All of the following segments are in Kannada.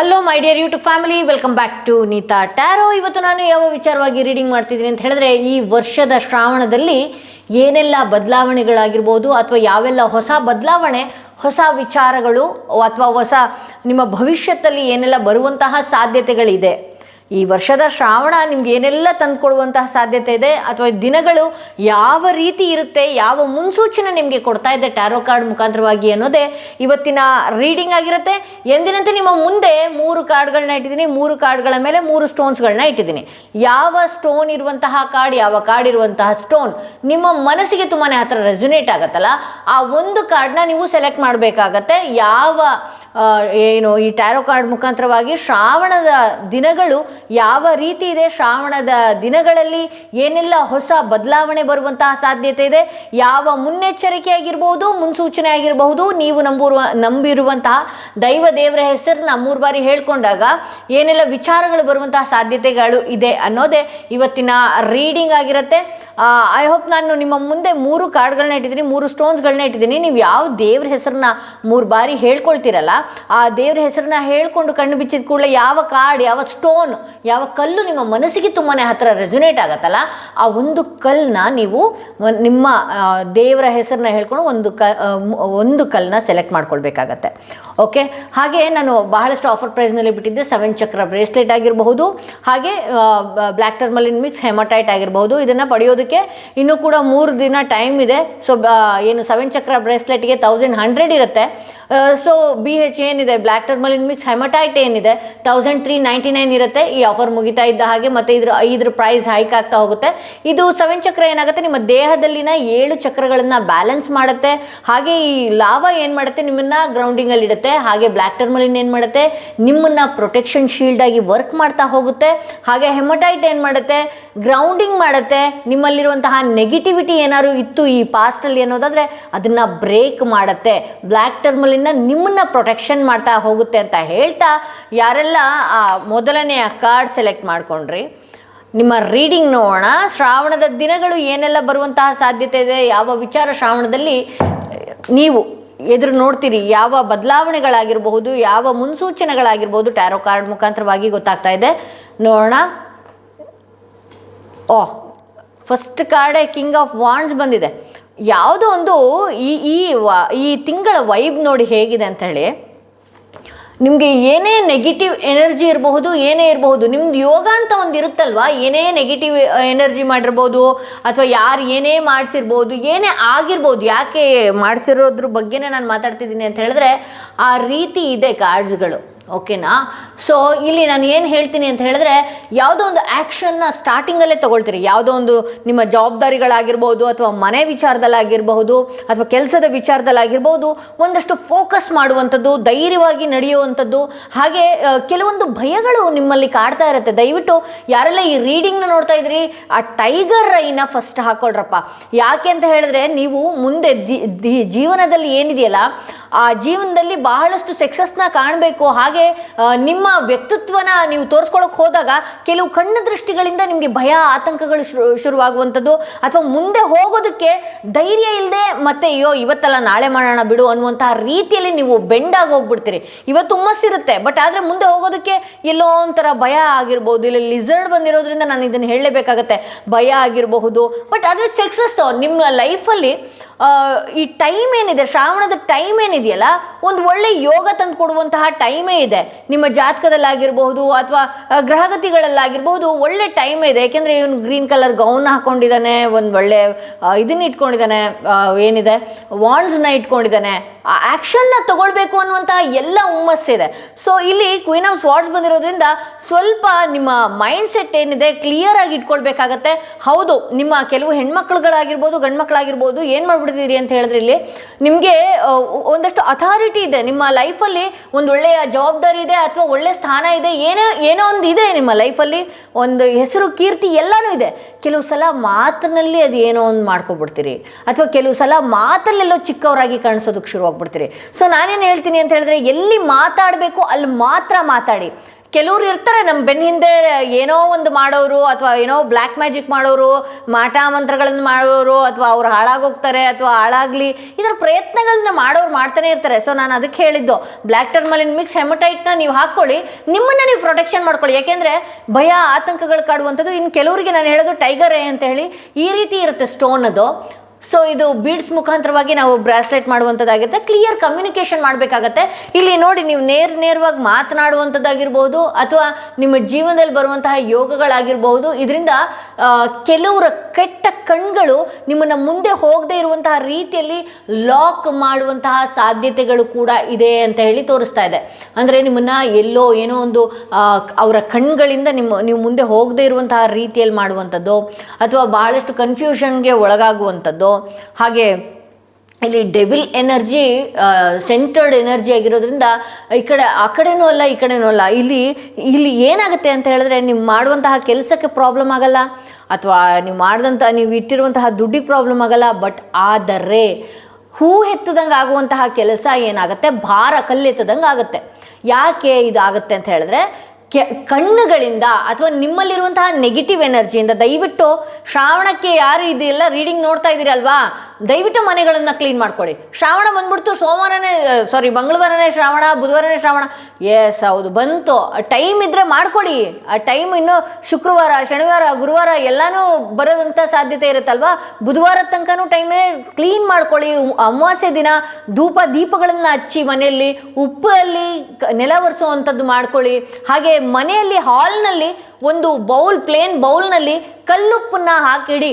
Hello my dear YouTube family, welcome back to Neeta tarot. ಇವತ್ತು ನಾನು ಯಾವ ವಿಚಾರವಾಗಿ ರೀಡಿಂಗ್ ಮಾಡ್ತಿದ್ದೀನಿ ಅಂತ ಹೇಳಿದ್ರೆ, ಈ ವರ್ಷದ ಶ್ರಾವಣದಲ್ಲಿ ಏನೆಲ್ಲ ಬದಲಾವಣೆಗಳಾಗಿರ್ಬೋದು ಅಥವಾ ಯಾವೆಲ್ಲ ಹೊಸ ಬದಲಾವಣೆ, ಹೊಸ ವಿಚಾರಗಳು ಅಥವಾ ಹೊಸ ನಿಮ್ಮ ಭವಿಷ್ಯದಲ್ಲಿ ಏನೆಲ್ಲ ಬರುವಂತಹ ಸಾಧ್ಯತೆಗಳಿದೆ. ಈ ವರ್ಷದ ಶ್ರಾವಣ ನಿಮ್ಗೆ ಏನೆಲ್ಲ ತಂದುಕೊಡುವಂತಹ ಸಾಧ್ಯತೆ ಇದೆ ಅಥವಾ ದಿನಗಳು ಯಾವ ರೀತಿ ಇರುತ್ತೆ, ಯಾವ ಮುನ್ಸೂಚನೆ ನಿಮಗೆ ಕೊಡ್ತಾ ಇದೆ ಟ್ಯಾರೋ ಕಾರ್ಡ್ ಮುಖಾಂತರವಾಗಿ ಅನ್ನೋದೇ ಇವತ್ತಿನ ರೀಡಿಂಗ್ ಆಗಿರುತ್ತೆ. ಎಂದಿನಂತೆ ನಿಮ್ಮ ಮುಂದೆ 3 ಕಾರ್ಡ್ಗಳನ್ನ ಇಟ್ಟಿದ್ದೀನಿ. 3 ಕಾರ್ಡ್ಗಳ ಮೇಲೆ 3 ಸ್ಟೋನ್ಸ್ಗಳನ್ನ ಇಟ್ಟಿದ್ದೀನಿ. ಯಾವ ಸ್ಟೋನ್ ಇರುವಂತಹ ಕಾರ್ಡ್, ಯಾವ ಕಾರ್ಡ್ ಇರುವಂತಹ ಸ್ಟೋನ್ ನಿಮ್ಮ ಮನಸ್ಸಿಗೆ ತುಂಬಾ ಹತ್ರ ರೆಸೊನೇಟ್ ಆಗುತ್ತಲ್ಲ, ಆ ಒಂದು ಕಾರ್ಡ್ನ ನೀವು ಸೆಲೆಕ್ಟ್ ಮಾಡಬೇಕಾಗತ್ತೆ. ಯಾವ ಏನು ಈ ಟ್ಯಾರೋ ಕಾರ್ಡ್ ಮುಖಾಂತರವಾಗಿ ಶ್ರಾವಣದ ದಿನಗಳು ಯಾವ ರೀತಿ ಇದೆ, ಶ್ರಾವಣದ ದಿನಗಳಲ್ಲಿ ಏನೆಲ್ಲ ಹೊಸ ಬದಲಾವಣೆ ಬರುವಂತಹ ಸಾಧ್ಯತೆ ಇದೆ, ಯಾವ ಮುನ್ನೆಚ್ಚರಿಕೆ ಆಗಿರ್ಬೋದು, ಮುನ್ಸೂಚನೆ ಆಗಿರಬಹುದು, ನೀವು ನಂಬಿರುವಂತಹ ದೈವ ದೇವರ ಹೆಸರನ್ನ 3 ಬಾರಿ ಹೇಳ್ಕೊಂಡಾಗ ಏನೆಲ್ಲ ವಿಚಾರಗಳು ಬರುವಂತಹ ಸಾಧ್ಯತೆಗಳು ಇದೆ ಅನ್ನೋದೇ ಇವತ್ತಿನ ರೀಡಿಂಗ್ ಆಗಿರುತ್ತೆ. ಐ ಹೋಪ್ ನಾನು ನಿಮ್ಮ ಮುಂದೆ 3 ಕಾರ್ಡ್ಗಳನ್ನ ಇಟ್ಟಿದ್ದೀನಿ, 3 ಸ್ಟೋನ್ಸ್ಗಳನ್ನ ಇಟ್ಟಿದ್ದೀನಿ. ನೀವು ಯಾವ ದೇವ್ರ ಹೆಸರನ್ನ 3 ಬಾರಿ ಹೇಳ್ಕೊಳ್ತೀರಲ್ಲ, ಆ ದೇವ್ರ ಹೆಸರನ್ನ ಹೇಳ್ಕೊಂಡು ಕಣ್ಣು ಬಿಚ್ಚಿದ ಕೂಡಲೇ ಯಾವ ಕಾರ್ಡ್, ಯಾವ ಸ್ಟೋನ್, ಯಾವ ಕಲ್ಲು ನಿಮ್ಮ ಮನಸ್ಸಿಗೆ ತುಂಬಾ ಹತ್ರ ರೆಸೊನೇಟ್ ಆಗುತ್ತಲ್ಲ, ಆ ಒಂದು ಕಲ್ಲನ್ನ ನೀವು ನಿಮ್ಮ ದೇವರ ಹೆಸರನ್ನ ಹೇಳ್ಕೊಂಡು ಒಂದು ಕಲ್ಲನ್ನ ಸೆಲೆಕ್ಟ್ ಮಾಡ್ಕೊಳ್ಬೇಕಾಗತ್ತೆ. ಓಕೆ, ಹಾಗೆ ನಾನು ಬಹಳಷ್ಟು ಆಫರ್ ಪ್ರೈಸ್ನಲ್ಲಿ ಬಿಟ್ಟಿದ್ದೆ. 7 ಚಕ್ರ ಬ್ರೇಸ್ಲೆಟ್ ಆಗಿರಬಹುದು, ಹಾಗೆ ಬ್ಲ್ಯಾಕ್ ಟರ್ಮಲಿನ್ ಮಿಕ್ಸ್ ಹೆಮಟೈಟ್ ಆಗಿರಬಹುದು. ಇದನ್ನು ಪಡೆಯೋದಕ್ಕೆ ಇನ್ನೂ ಕೂಡ 3 ದಿನ ಟೈಮ್ ಇದೆ. ಸೊ ಏನು 7 ಚಕ್ರ ಬ್ರೇಸ್ಲೆಟ್ಗೆ 1100 ಇರುತ್ತೆ. ಸೊ BH ಏನಿದೆ, ಬ್ಲ್ಯಾಕ್ ಟರ್ಮಲಿನ್ ಮಿಕ್ಸ್ ಹೆಮಟೈಟ್ ಏನಿದೆ 1399 ಇರುತ್ತೆ. ಈ ಆಫರ್ ಮುಗಿತಾ ಇದ್ದ ಹಾಗೆ ಮತ್ತೆ ಇದ್ರ ಪ್ರೈಸ್ ಹೈಕ್ ಆಗ್ತಾ ಹೋಗುತ್ತೆ. ಇದು 7 ಚಕ್ರ ಏನಾಗುತ್ತೆ, ನಿಮ್ಮ ದೇಹದಲ್ಲಿನ 7 ಚಕ್ರಗಳನ್ನು ಬ್ಯಾಲೆನ್ಸ್ ಮಾಡುತ್ತೆ. ಹಾಗೆ ಈ ಲಾವಾ ಏನು ಮಾಡುತ್ತೆ, ನಿಮ್ಮನ್ನ ಗ್ರೌಂಡಿಂಗಲ್ಲಿ ಇಡುತ್ತೆ. ಹಾಗೆ ಬ್ಲ್ಯಾಕ್ ಟರ್ಮಲಿನ್ ಏನು ಮಾಡುತ್ತೆ, ನಿಮ್ಮನ್ನ ಪ್ರೊಟೆಕ್ಷನ್ ಶೀಲ್ಡ್ ಆಗಿ ವರ್ಕ್ ಮಾಡ್ತಾ ಹೋಗುತ್ತೆ. ಹಾಗೆ ಹೆಮಟೈಟ್ ಏನು ಮಾಡುತ್ತೆ, ಗ್ರೌಂಡಿಂಗ್ ಮಾಡುತ್ತೆ. ನಿಮ್ಮಲ್ಲಿರುವಂತಹ ನೆಗೆಟಿವಿಟಿ ಏನಾದ್ರು ಇತ್ತು ಈ ಪಾಸ್ಟಲ್ಲಿ ಅನ್ನೋದಾದರೆ ಅದನ್ನು ಬ್ರೇಕ್ ಮಾಡುತ್ತೆ. ಬ್ಲ್ಯಾಕ್ ಟರ್ಮಲಿನ್ ನಿಮ್ಮನ್ನ ಪ್ರೊಟೆಕ್ಷನ್ ಮಾಡ್ತಾ ಹೋಗುತ್ತೆ ಅಂತ ಹೇಳ್ತಾ, ಯಾರೆಲ್ಲ ಮೊದಲನೆಯ ಕಾರ್ಡ್ ಸೆಲೆಕ್ಟ್ ಮಾಡ್ಕೊಂಡ್ರಿ, ನಿಮ್ಮ ರೀಡಿಂಗ್ ನೋಡೋಣ. ಶ್ರಾವಣದ ದಿನಗಳು ಏನೆಲ್ಲ ಬರುವಂತಹ ಸಾಧ್ಯತೆ ಇದೆ, ಯಾವ ವಿಚಾರ ಶ್ರಾವಣದಲ್ಲಿ ನೀವು ಎದುರು ನೋಡ್ತೀರಿ, ಯಾವ ಬದಲಾವಣೆಗಳಾಗಿರಬಹುದು, ಯಾವ ಮುನ್ಸೂಚನೆಗಳಾಗಿರ್ಬೋದು ಟ್ಯಾರೋ ಕಾರ್ಡ್ ಮುಖಾಂತರವಾಗಿ ಗೊತ್ತಾಗ್ತಾ ಇದೆ. ನೋಡೋಣ. ಫಸ್ಟ್ ಕಾರ್ಡೇ ಕಿಂಗ್ ಆಫ್ ವಾಂಡ್ಸ್ ಬಂದಿದೆ. ಯಾವುದೋ ಒಂದು ಈ ತಿಂಗಳ ವೈಬ್ ನೋಡಿ ಹೇಗಿದೆ ಅಂತ ಹೇಳಿ, ನಿಮಗೆ ಏನೇ ನೆಗೆಟಿವ್ ಎನರ್ಜಿ ಇರಬಹುದು, ಏನೇ ಇರಬಹುದು, ನಿಮ್ದು ಯೋಗ ಅಂತ ಒಂದು ಇರುತ್ತಲ್ವ, ಏನೇ ನೆಗೆಟಿವ್ ಎನರ್ಜಿ ಮಾಡಿರ್ಬೋದು ಅಥವಾ ಯಾರು ಏನೇ ಮಾಡಿಸಿರ್ಬೋದು, ಏನೇ ಆಗಿರ್ಬೋದು, ಯಾಕೆ ಮಾಡಿಸಿರೋದ್ರ ಬಗ್ಗೆನೇ ನಾನು ಮಾತಾಡ್ತಿದ್ದೀನಿ ಅಂತ ಹೇಳಿದ್ರೆ ಆ ರೀತಿ ಇದೆ ಕಾರ್ಡ್ಸ್ಗಳು. ಓಕೆನಾ? ಸೊ ಇಲ್ಲಿ ನಾನು ಏನು ಹೇಳ್ತೀನಿ ಅಂತ ಹೇಳಿದ್ರೆ, ಯಾವುದೋ ಒಂದು ಆ್ಯಕ್ಷನ್ನ ಸ್ಟಾರ್ಟಿಂಗಲ್ಲೇ ತೊಗೊಳ್ತೀರಿ. ಯಾವುದೋ ಒಂದು ನಿಮ್ಮ ಜವಾಬ್ದಾರಿಗಳಾಗಿರ್ಬೋದು ಅಥವಾ ಮನೆ ವಿಚಾರದಲ್ಲಾಗಿರಬಹುದು ಅಥವಾ ಕೆಲಸದ ವಿಚಾರದಲ್ಲಾಗಿರ್ಬೋದು, ಒಂದಷ್ಟು ಫೋಕಸ್ ಮಾಡುವಂಥದ್ದು, ಧೈರ್ಯವಾಗಿ ನಡೆಯುವಂಥದ್ದು. ಹಾಗೆ ಕೆಲವೊಂದು ಭಯಗಳು ನಿಮ್ಮಲ್ಲಿ ಕಾಡ್ತಾ ಇರುತ್ತೆ. ದಯವಿಟ್ಟು ಯಾರೆಲ್ಲ ಈ ರೀಡಿಂಗ್ನ ನೋಡ್ತಾ ಇದ್ರಿ, ಆ ಟೈಗರ್ ಐನ ಫಸ್ಟ್ ಹಾಕೊಳ್ರಪ್ಪ. ಯಾಕೆ ಅಂತ ಹೇಳಿದ್ರೆ, ನೀವು ಮುಂದೆ ಜೀವನದಲ್ಲಿ ಏನಿದೆಯಲ್ಲ, ಆ ಜೀವನದಲ್ಲಿ ಬಹಳಷ್ಟು ಸಕ್ಸಸ್ನ ಕಾಣಬೇಕು. ಹಾಗೆ ನಿಮ್ಮ ವ್ಯಕ್ತಿತ್ವನ ನೀವು ತೋರಿಸ್ಕೊಳ್ಳೋಕೆ ಹೋದಾಗ ಕೆಲವು ಕಣ್ಣು ದೃಷ್ಟಿಗಳಿಂದ ನಿಮಗೆ ಭಯ, ಆತಂಕಗಳು ಶುರುವಾಗುವಂಥದ್ದು, ಅಥವಾ ಮುಂದೆ ಹೋಗೋದಕ್ಕೆ ಧೈರ್ಯ ಇಲ್ಲದೆ ಮತ್ತೆ ಇವತ್ತಲ್ಲ ನಾಳೆ ಮಾಡೋಣ ಬಿಡು ಅನ್ನುವಂತಹ ರೀತಿಯಲ್ಲಿ ನೀವು ಬೆಂಡಾಗಿ ಹೋಗ್ಬಿಡ್ತೀರಿ. ಇವತ್ತು ಹುಮ್ಮಸ್ಸಿರುತ್ತೆ, ಬಟ್ ಆದರೆ ಮುಂದೆ ಹೋಗೋದಕ್ಕೆ ಎಲ್ಲೋ ಒಂಥರ ಭಯ ಆಗಿರ್ಬೋದು. ಇಲ್ಲಿ ಲಿಸರ್ಡ್ ಬಂದಿರೋದ್ರಿಂದ ನಾನು ಇದನ್ನು ಹೇಳಲೇಬೇಕಾಗತ್ತೆ, ಭಯ ಆಗಿರಬಹುದು. ಬಟ್ ಆದರೆ ಸಕ್ಸಸ್ ನಿಮ್ಮ ಲೈಫಲ್ಲಿ ಈ ಟೈಮ್ ಏನಿದೆ, ಶ್ರಾವಣದ ಟೈಮ್ ಏನಿದೆಯಲ್ಲ, ಒಂದು ಒಳ್ಳೆ ಯೋಗ ತಂದು ಕೊಡುವಂತಹ ಟೈಮೇ ಇದೆ. ನಿಮ್ಮ ಜಾತಕದಲ್ಲಾಗಿರ್ಬಹುದು ಅಥವಾ ಗ್ರಹಗತಿಗಳಲ್ಲಾಗಿರ್ಬಹುದು ಒಳ್ಳೆ ಟೈಮ್ ಇದೆ. ಯಾಕೆಂದರೆ ಇವನು ಗ್ರೀನ್ ಕಲರ್ ಗೌನ್ ಹಾಕ್ಕೊಂಡಿದ್ದಾನೆ, ಒಂದು ಒಳ್ಳೆ ಇದನ್ನ ಇಟ್ಕೊಂಡಿದ್ದಾನೆ, ಏನಿದೆ ವಾಂಡ್ಸ್ನ ಇಟ್ಕೊಂಡಿದ್ದಾನೆ. ಆ ಆ್ಯಕ್ಷನ್ನ ತಗೊಳ್ಬೇಕು ಅನ್ನುವಂತಹ ಎಲ್ಲ ಹುಮ್ಮಸ್ಸಿದೆ. ಸೊ ಇಲ್ಲಿ ಕ್ವೀನ್ ಆಫ್ ಸ್ವಾರ್ಡ್ಸ್ ಬಂದಿರೋದ್ರಿಂದ ಸ್ವಲ್ಪ ನಿಮ್ಮ ಮೈಂಡ್ ಸೆಟ್ ಏನಿದೆ ಕ್ಲಿಯರ್ ಆಗಿ ಇಟ್ಕೊಳ್ಬೇಕಾಗತ್ತೆ. ಹೌದು, ನಿಮ್ಮ ಕೆಲವು ಹೆಣ್ಮಕ್ಳುಗಳಾಗಿರ್ಬೋದು, ಗಂಡು ಮಕ್ಕಳಾಗಿರ್ಬೋದು, ಏನು ಮಾಡ್ಬಿಡ್ತೀರಿ ಅಂತ ಹೇಳಿದ್ರೆ, ಇಲ್ಲಿ ನಿಮಗೆ ಒಂದಷ್ಟು ಅಥಾರಿಟಿ ಇದೆ ನಿಮ್ಮ ಲೈಫಲ್ಲಿ, ಒಂದು ಒಳ್ಳೆಯ ಜವಾಬ್ದಾರಿ ಇದೆ ಅಥವಾ ಒಳ್ಳೆ ಸ್ಥಾನ ಇದೆ, ಏನೋ ಒಂದು ಇದೆ ನಿಮ್ಮ ಲೈಫಲ್ಲಿ, ಒಂದು ಹೆಸರು, ಕೀರ್ತಿ ಎಲ್ಲನೂ ಇದೆ. ಕೆಲವು ಸಲ ಮಾತಿನಲ್ಲಿ ಅದು ಏನೋ ಒಂದು ಮಾಡ್ಕೊಬಿಡ್ತೀರಿ, ಅಥವಾ ಕೆಲವು ಸಲ ಮಾತಲ್ಲೆಲ್ಲೋ ಚಿಕ್ಕವರಾಗಿ ಕಾಣಿಸೋದಕ್ಕೆ ಶುರುವಾಗ್ಬಿಡ್ತೀರಿ. ಸೊ ನಾನೇನು ಹೇಳ್ತೀನಿ ಅಂತ ಹೇಳಿದ್ರೆ, ಎಲ್ಲಿ ಮಾತಾಡಬೇಕು ಅಲ್ಲಿ ಮಾತ್ರ ಮಾತಾಡಿ. ಕೆಲವ್ರು ಇರ್ತಾರೆ ನಮ್ಮ ಬೆನ್ನ ಹಿಂದೆ ಏನೋ ಒಂದು ಮಾಡೋರು, ಅಥವಾ ಏನೋ ಬ್ಲ್ಯಾಕ್ ಮ್ಯಾಜಿಕ್ ಮಾಡೋರು, ಮಾಟ ಮಂತ್ರಗಳನ್ನು ಮಾಡೋರು, ಅಥವಾ ಅವ್ರು ಹಾಳಾಗೋಗ್ತಾರೆ ಅಥವಾ ಹಾಳಾಗಲಿ ಇದರ ಪ್ರಯತ್ನಗಳನ್ನ ಮಾಡೋರು ಮಾಡ್ತಾನೆ ಇರ್ತಾರೆ. ಸೊ ನಾನು ಅದಕ್ಕೆ ಹೇಳಿದ್ದು, ಬ್ಲ್ಯಾಕ್ ಟರ್ಮಲಿನ್ ಮಿಕ್ಸ್ ಹೆಮಟೈಟ್ನ ನೀವು ಹಾಕ್ಕೊಳ್ಳಿ, ನಿಮ್ಮನ್ನು ನೀವು ಪ್ರೊಟೆಕ್ಷನ್ ಮಾಡ್ಕೊಳ್ಳಿ. ಯಾಕೆಂದರೆ ಭಯ ಆತಂಕಗಳು ಕಾಡುವಂಥದ್ದು. ಇನ್ನು ಕೆಲವರಿಗೆ ನಾನು ಹೇಳೋದು ಟೈಗರ್ ಐ ಅಂತ ಹೇಳಿ ಈ ರೀತಿ ಇರುತ್ತೆ ಸ್ಟೋನ್ ಅದು. ಸೊ ಇದು ಬೀಡ್ಸ್ ಮುಖಾಂತರವಾಗಿ ನಾವು ಬ್ರಾಸ್ಲೆಟ್ ಮಾಡುವಂಥದ್ದಾಗಿರುತ್ತೆ. ಕ್ಲಿಯರ್ ಕಮ್ಯುನಿಕೇಷನ್ ಮಾಡಬೇಕಾಗತ್ತೆ. ಇಲ್ಲಿ ನೋಡಿ, ನೀವು ನೇರವಾಗಿ ಮಾತನಾಡುವಂಥದ್ದಾಗಿರ್ಬೋದು, ಅಥವಾ ನಿಮ್ಮ ಜೀವನದಲ್ಲಿ ಬರುವಂತಹ ಯೋಗಗಳಾಗಿರ್ಬೋದು. ಇದರಿಂದ ಕೆಲವರ ಕೆಟ್ಟ ಕಣ್ಗಳು ನಿಮ್ಮನ್ನು ಮುಂದೆ ಹೋಗದೇ ಇರುವಂತಹ ರೀತಿಯಲ್ಲಿ ಲಾಕ್ ಮಾಡುವಂತಹ ಸಾಧ್ಯತೆಗಳು ಕೂಡ ಇದೆ ಅಂತ ಹೇಳಿ ತೋರಿಸ್ತಾ ಇದೆ. ಅಂದರೆ ನಿಮ್ಮನ್ನು ಎಲ್ಲೋ ಏನೋ ಒಂದು ಅವರ ಕಣ್ಗಳಿಂದ ನೀವು ಮುಂದೆ ಹೋಗದೇ ಇರುವಂತಹ ರೀತಿಯಲ್ಲಿ ಮಾಡುವಂಥದ್ದು, ಅಥವಾ ಬಹಳಷ್ಟು ಕನ್ಫ್ಯೂಷನ್ಗೆ ಒಳಗಾಗುವಂಥದ್ದು. ಹಾಗೆ ಇಲ್ಲಿ ಡೆವಿಲ್ ಎನರ್ಜಿ ಸೆಂಟರ್ಡ್ ಎನರ್ಜಿ ಆಗಿರೋದ್ರಿಂದ ಆ ಕಡೆನೂ ಅಲ್ಲ ಈ ಕಡೆನೂ ಅಲ್ಲ. ಇಲ್ಲಿ ಏನಾಗುತ್ತೆ ಅಂತ ಹೇಳಿದ್ರೆ, ನೀವು ಮಾಡುವಂತಹ ಕೆಲಸಕ್ಕೆ ಪ್ರಾಬ್ಲಮ್ ಆಗಲ್ಲ, ಅಥವಾ ನೀವು ಇಟ್ಟಿರುವಂತಹ ದುಡ್ಡಿಗೆ ಪ್ರಾಬ್ಲಮ್ ಆಗಲ್ಲ. ಬಟ್ ಆದರೆ ಹೂ ಎತ್ತದಂಗೆ ಆಗುವಂತಹ ಕೆಲಸ ಏನಾಗುತ್ತೆ, ಭಾರ ಕಲ್ಲೆತ್ತದಂಗೆ ಆಗುತ್ತೆ. ಯಾಕೆ ಇದಾಗುತ್ತೆ ಅಂತ ಹೇಳಿದ್ರೆ, ಕಣ್ಣುಗಳಿಂದ ಅಥವಾ ನಿಮ್ಮಲ್ಲಿರುವಂತಹ ನೆಗೆಟಿವ್ ಎನರ್ಜಿಯಿಂದ. ದಯವಿಟ್ಟು ಶ್ರಾವಣಕ್ಕೆ ಯಾರು ಇದೆಲ್ಲ ರೀಡಿಂಗ್ ನೋಡ್ತಾ ಇದ್ದೀರಲ್ವಾ, ದಯವಿಟ್ಟು ಮನೆಗಳನ್ನು ಕ್ಲೀನ್ ಮಾಡ್ಕೊಳ್ಳಿ. ಶ್ರಾವಣ ಬಂದ್ಬಿಡ್ತು, ಮಂಗಳವಾರನೇ ಶ್ರಾವಣ, ಬುಧವಾರನೇ ಶ್ರಾವಣ. ಎಸ್ ಹೌದು, ಬಂತು. ಟೈಮ್ ಇದ್ದರೆ ಮಾಡ್ಕೊಳ್ಳಿ. ಆ ಟೈಮ್ ಇನ್ನು ಶುಕ್ರವಾರ, ಶನಿವಾರ, ಗುರುವಾರ ಎಲ್ಲನೂ ಬರೋದಂಥ ಸಾಧ್ಯತೆ ಇರುತ್ತಲ್ವಾ. ಬುಧವಾರದ ತನಕನೂ ಟೈಮೇ ಕ್ಲೀನ್ ಮಾಡ್ಕೊಳ್ಳಿ. ಅಮಾವಾಸ್ಯೆ ದಿನ ದೀಪಗಳನ್ನು ಹಚ್ಚಿ ಮನೆಯಲ್ಲಿ ಉಪ್ಪಲ್ಲಿ ನೆಲ ಒರೆಸುವಂಥದ್ದು ಮಾಡ್ಕೊಳ್ಳಿ. ಹಾಗೆ ಮನೆಯಲ್ಲಿ ಹಾಲ್ನಲ್ಲಿ ಒಂದು ಪ್ಲೇನ್ ಬೌಲ್ನಲ್ಲಿ ಕಲ್ಲುಪ್ಪನ್ನು ಹಾಕಿಡಿ.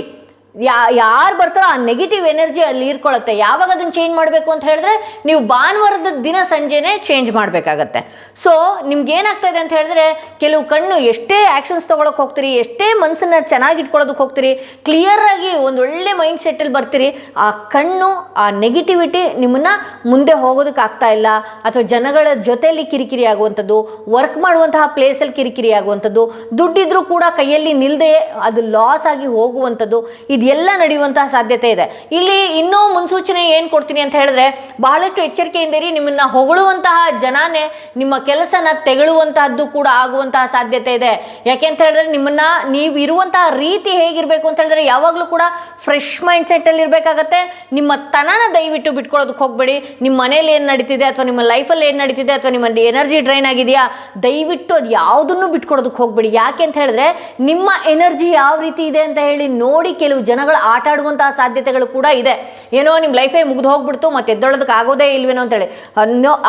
ಯಾರು ಬರ್ತಾರೋ ಆ ನೆಗೆಟಿವ್ ಎನರ್ಜಿ ಅಲ್ಲಿ ಇರ್ಕೊಳ್ಳುತ್ತೆ. ಯಾವಾಗ ಅದನ್ನು ಚೇಂಜ್ ಮಾಡಬೇಕು ಅಂತ ಹೇಳಿದ್ರೆ, ನೀವು ಭಾನುವಾರದ ದಿನ ಸಂಜೆನೇ ಚೇಂಜ್ ಮಾಡಬೇಕಾಗತ್ತೆ. ಸೊ ನಿಮ್ಗೆ ಏನಾಗ್ತಾ ಇದೆ ಅಂತ ಹೇಳಿದ್ರೆ, ಕೆಲವು ಕಣ್ಣು ಎಷ್ಟೇ ಆ್ಯಕ್ಷನ್ಸ್ ತೊಗೊಳಕ್ಕೆ ಹೋಗ್ತೀರಿ, ಎಷ್ಟೇ ಮನಸ್ಸನ್ನು ಚೆನ್ನಾಗಿ ಇಟ್ಕೊಳ್ಳೋದಕ್ಕೆ ಹೋಗ್ತೀರಿ, ಕ್ಲಿಯರಾಗಿ ಒಂದು ಒಳ್ಳೆ ಮೈಂಡ್ ಸೆಟ್ಟಲ್ಲಿ ಬರ್ತೀರಿ, ಆ ಕಣ್ಣು ಆ ನೆಗೆಟಿವಿಟಿ ನಿಮ್ಮನ್ನು ಮುಂದೆ ಹೋಗೋದಕ್ಕೆ ಆಗ್ತಾ ಇಲ್ಲ. ಅಥವಾ ಜನಗಳ ಜೊತೆಯಲ್ಲಿ ಕಿರಿಕಿರಿ ಆಗುವಂಥದ್ದು, ವರ್ಕ್ ಮಾಡುವಂತಹ ಪ್ಲೇಸಲ್ಲಿ ಕಿರಿಕಿರಿ ಆಗುವಂಥದ್ದು, ದುಡ್ಡಿದ್ರೂ ಕೂಡ ಕೈಯಲ್ಲಿ ನಿಲ್ಲದೆ ಅದು ಲಾಸ್ ಆಗಿ ಹೋಗುವಂಥದ್ದು, ಇದೆಲ್ಲ ನಡೆಯುವಂತಹ ಸಾಧ್ಯತೆ ಇದೆ. ಇಲ್ಲಿ ಇನ್ನೂ ಮುನ್ಸೂಚನೆ ಏನು ಕೊಡ್ತೀನಿ ಅಂತ ಹೇಳಿದ್ರೆ, ಬಹಳಷ್ಟು ಎಚ್ಚರಿಕೆಯಿಂದ ಇರಿ. ನಿಮ್ಮನ್ನು ಹೊಗಳುವಂತಹ ಜನನೇ ನಿಮ್ಮ ಕೆಲಸನ ತೆಗಳುವಂತಹದ್ದು ಕೂಡ ಆಗುವಂತಹ ಸಾಧ್ಯತೆ ಇದೆ. ಯಾಕೆ ಅಂತ ಹೇಳಿದ್ರೆ, ನೀವು ಇರುವಂತಹ ರೀತಿ ಹೇಗಿರಬೇಕು ಅಂತ ಹೇಳಿದ್ರೆ, ಯಾವಾಗಲೂ ಕೂಡ ಫ್ರೆಶ್ ಮೈಂಡ್ ಸೆಟ್ಟಲ್ಲಿ ಇರಬೇಕಾಗತ್ತೆ. ನಿಮ್ಮ ತನನ ದಯವಿಟ್ಟು ಬಿಟ್ಕೊಳ್ಳೋದಕ್ಕೆ ಹೋಗಬೇಡಿ. ನಿಮ್ಮ ಮನೇಲಿ ಏನು ನಡೀತಿದೆ, ಅಥವಾ ನಿಮ್ಮ ಲೈಫಲ್ಲಿ ಏನು ನಡೀತಿದೆ, ಅಥವಾ ನಿಮ್ಮ ಎನರ್ಜಿ ಡ್ರೈನ್ ಆಗಿದೆಯಾ, ದಯವಿಟ್ಟು ಅದು ಯಾವುದನ್ನು ಬಿಟ್ಕೊಡೋದಕ್ಕೆ ಹೋಗಬೇಡಿ. ಯಾಕೆ ಅಂತ ಹೇಳಿದ್ರೆ, ನಿಮ್ಮ ಎನರ್ಜಿ ಯಾವ ರೀತಿ ಇದೆ ಅಂತ ಹೇಳಿ ನೋಡಿ ಕೆಲವು ಜನಗಳು ಆಟ ಆಡುವಂತಹ ಸಾಧ್ಯತೆಗಳು ಕೂಡ ಇದೆ. ಏನೋ ನಿಮ್ಮ ಲೈಫೇ ಮುಗಿದು ಹೋಗ್ಬಿಡ್ತು, ಮತ್ತೆ ಎದ್ದೊಳೋದಕ್ಕೆ ಆಗೋದೇ ಇಲ್ವೇನೋ ಅಂತೇಳಿ